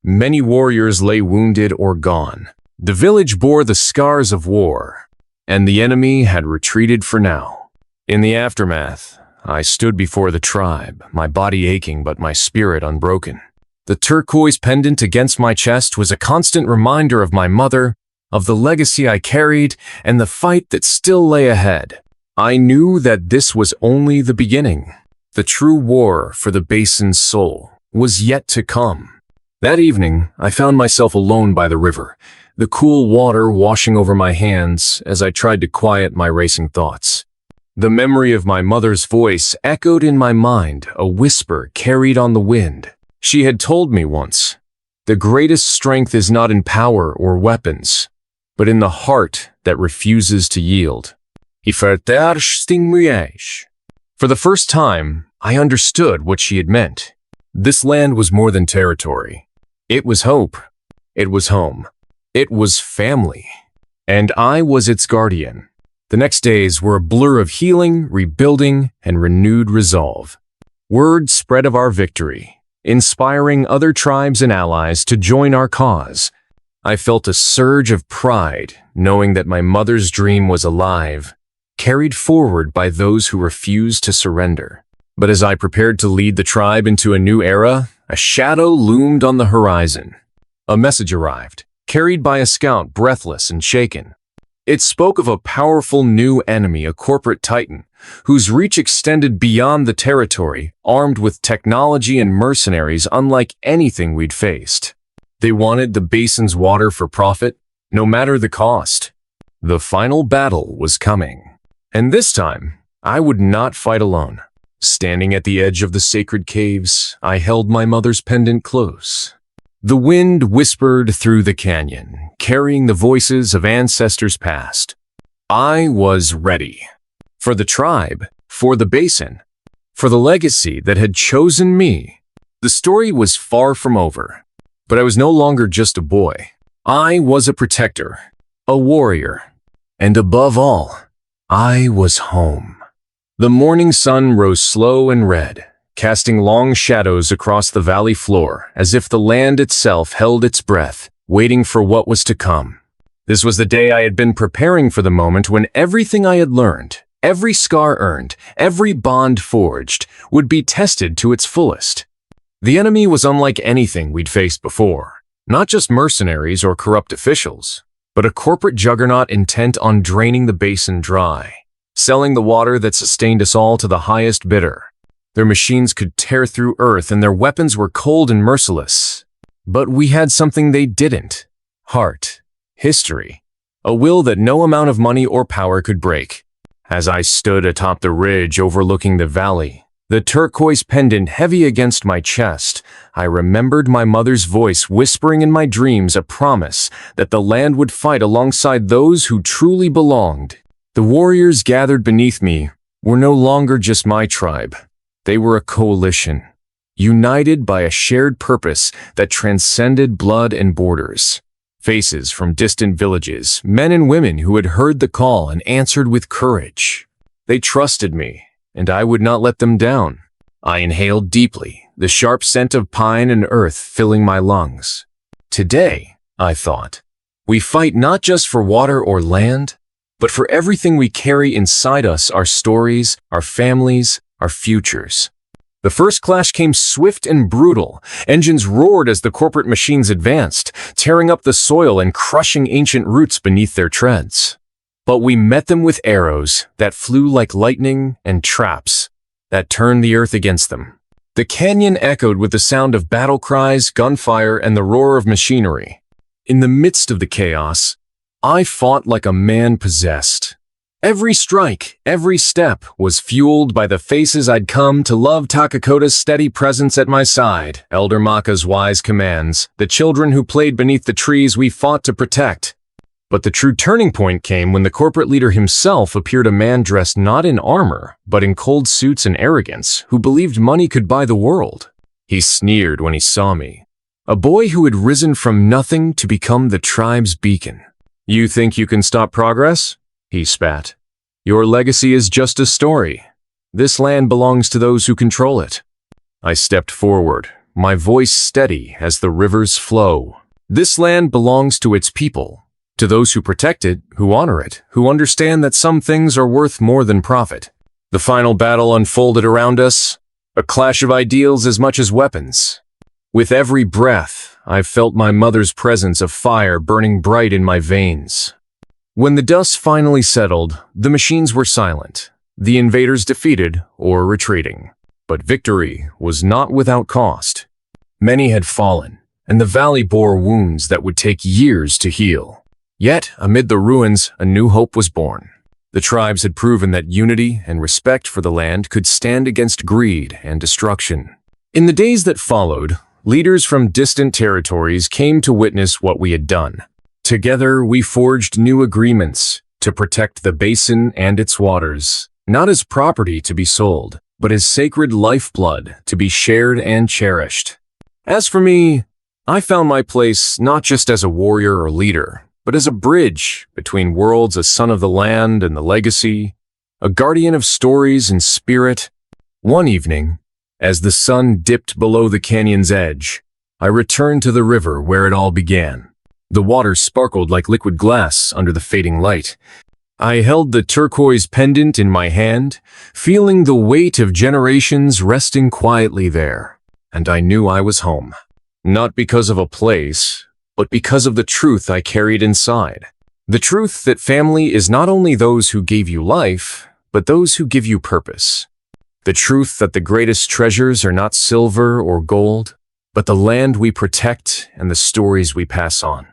Many warriors lay wounded or gone. The village bore the scars of war, and the enemy had retreated for now. In the aftermath, I stood before the tribe, my body aching but my spirit unbroken. The turquoise pendant against my chest was a constant reminder of my mother, of the legacy I carried, and the fight that still lay ahead. I knew that this was only the beginning. The true war for the basin's soul was yet to come. That evening, I found myself alone by the river, the cool water washing over my hands as I tried to quiet my racing thoughts. The memory of my mother's voice echoed in my mind, a whisper carried on the wind. She had told me once, "The greatest strength is not in power or weapons, but in the heart that refuses to yield." For the first time, I understood what she had meant. This land was more than territory. It was hope. It was home. It was family. And I was its guardian. The next days were a blur of healing, rebuilding, and renewed resolve. Word spread of our victory, inspiring other tribes and allies to join our cause. I felt a surge of pride, knowing that my mother's dream was alive, carried forward by those who refused to surrender. But as I prepared to lead the tribe into a new era, a shadow loomed on the horizon. A message arrived, carried by a scout breathless and shaken. It spoke of a powerful new enemy, a corporate titan, whose reach extended beyond the territory, armed with technology and mercenaries unlike anything we'd faced. They wanted the basin's water for profit, no matter the cost. The final battle was coming. And this time, I would not fight alone. Standing at the edge of the sacred caves, I held my mother's pendant close. The wind whispered through the canyon, carrying the voices of ancestors past. I was ready. For the tribe, for the basin, for the legacy that had chosen me. The story was far from over, but I was no longer just a boy. I was a protector, a warrior, and above all, I was home. The morning sun rose slow and red, casting long shadows across the valley floor as if the land itself held its breath, waiting for what was to come. This was the day I had been preparing for, the moment when everything I had learned, every scar earned, every bond forged, would be tested to its fullest. The enemy was unlike anything we'd faced before, not just mercenaries or corrupt officials, but a corporate juggernaut intent on draining the basin dry, selling the water that sustained us all to the highest bidder. Their machines could tear through earth and their weapons were cold and merciless. But we had something they didn't: heart, history, a will that no amount of money or power could break. As I stood atop the ridge overlooking the valley, the turquoise pendant heavy against my chest, I remembered my mother's voice whispering in my dreams a promise that the land would fight alongside those who truly belonged. The warriors gathered beneath me were no longer just my tribe. They were a coalition, united by a shared purpose that transcended blood and borders. Faces from distant villages, men and women who had heard the call and answered with courage. They trusted me, and I would not let them down. I inhaled deeply, the sharp scent of pine and earth filling my lungs. Today, I thought, we fight not just for water or land, but for everything we carry inside us: our stories, our families, our futures. The first clash came swift and brutal. Engines roared as the corporate machines advanced, tearing up the soil and crushing ancient roots beneath their treads. But we met them with arrows that flew like lightning and traps that turned the earth against them. The canyon echoed with the sound of battle cries, gunfire, and the roar of machinery. In the midst of the chaos, I fought like a man possessed, Every strike, every step was fueled by the faces I'd come to love. Takakota's steady presence at my side, Elder Maka's wise commands, the children who played beneath the trees we fought to protect. But the true turning point came when the corporate leader himself appeared, a man dressed not in armor, but in cold suits and arrogance, who believed money could buy the world. He sneered when he saw me, a boy who had risen from nothing to become the tribe's beacon. "You think you can stop progress?" he spat. "Your legacy is just a story. This land belongs to those who control it." I stepped forward, my voice steady as the rivers flow. This land belongs to its people, to those who protect it, who honor it, who understand that some things are worth more than profit. The final battle unfolded around us, a clash of ideals as much as weapons. With every breath, I felt my mother's presence of fire burning bright in my veins. When the dust finally settled, the machines were silent, the invaders defeated or retreating. But victory was not without cost. Many had fallen, and the valley bore wounds that would take years to heal. Yet, amid the ruins, a new hope was born. The tribes had proven that unity and respect for the land could stand against greed and destruction. In the days that followed, leaders from distant territories came to witness what we had done. Together, we forged new agreements to protect the basin and its waters, not as property to be sold, but as sacred lifeblood to be shared and cherished. As for me, I found my place not just as a warrior or leader, but as a bridge between worlds, a son of the land and the legacy, a guardian of stories and spirit. One evening, as the sun dipped below the canyon's edge, I returned to the river where it all began. The water sparkled like liquid glass under the fading light. I held the turquoise pendant in my hand, feeling the weight of generations resting quietly there, and I knew I was home. Not because of a place, but because of the truth I carried inside. The truth that family is not only those who gave you life, but those who give you purpose. The truth that the greatest treasures are not silver or gold, but the land we protect and the stories we pass on.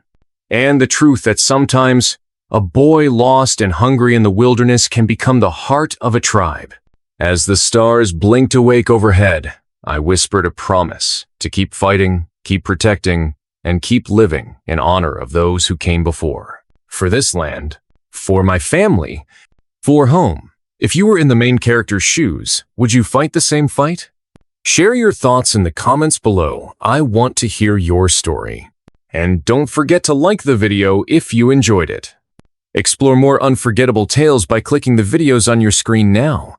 And the truth that sometimes a boy lost and hungry in the wilderness can become the heart of a tribe. As the stars blinked awake overhead, I whispered a promise to keep fighting, keep protecting, and keep living in honor of those who came before. For this land, for my family, for home. If you were in the main character's shoes, would you fight the same fight? Share your thoughts in the comments below. I want to hear your story. And don't forget to like the video if you enjoyed it. Explore more unforgettable tales by clicking the videos on your screen now.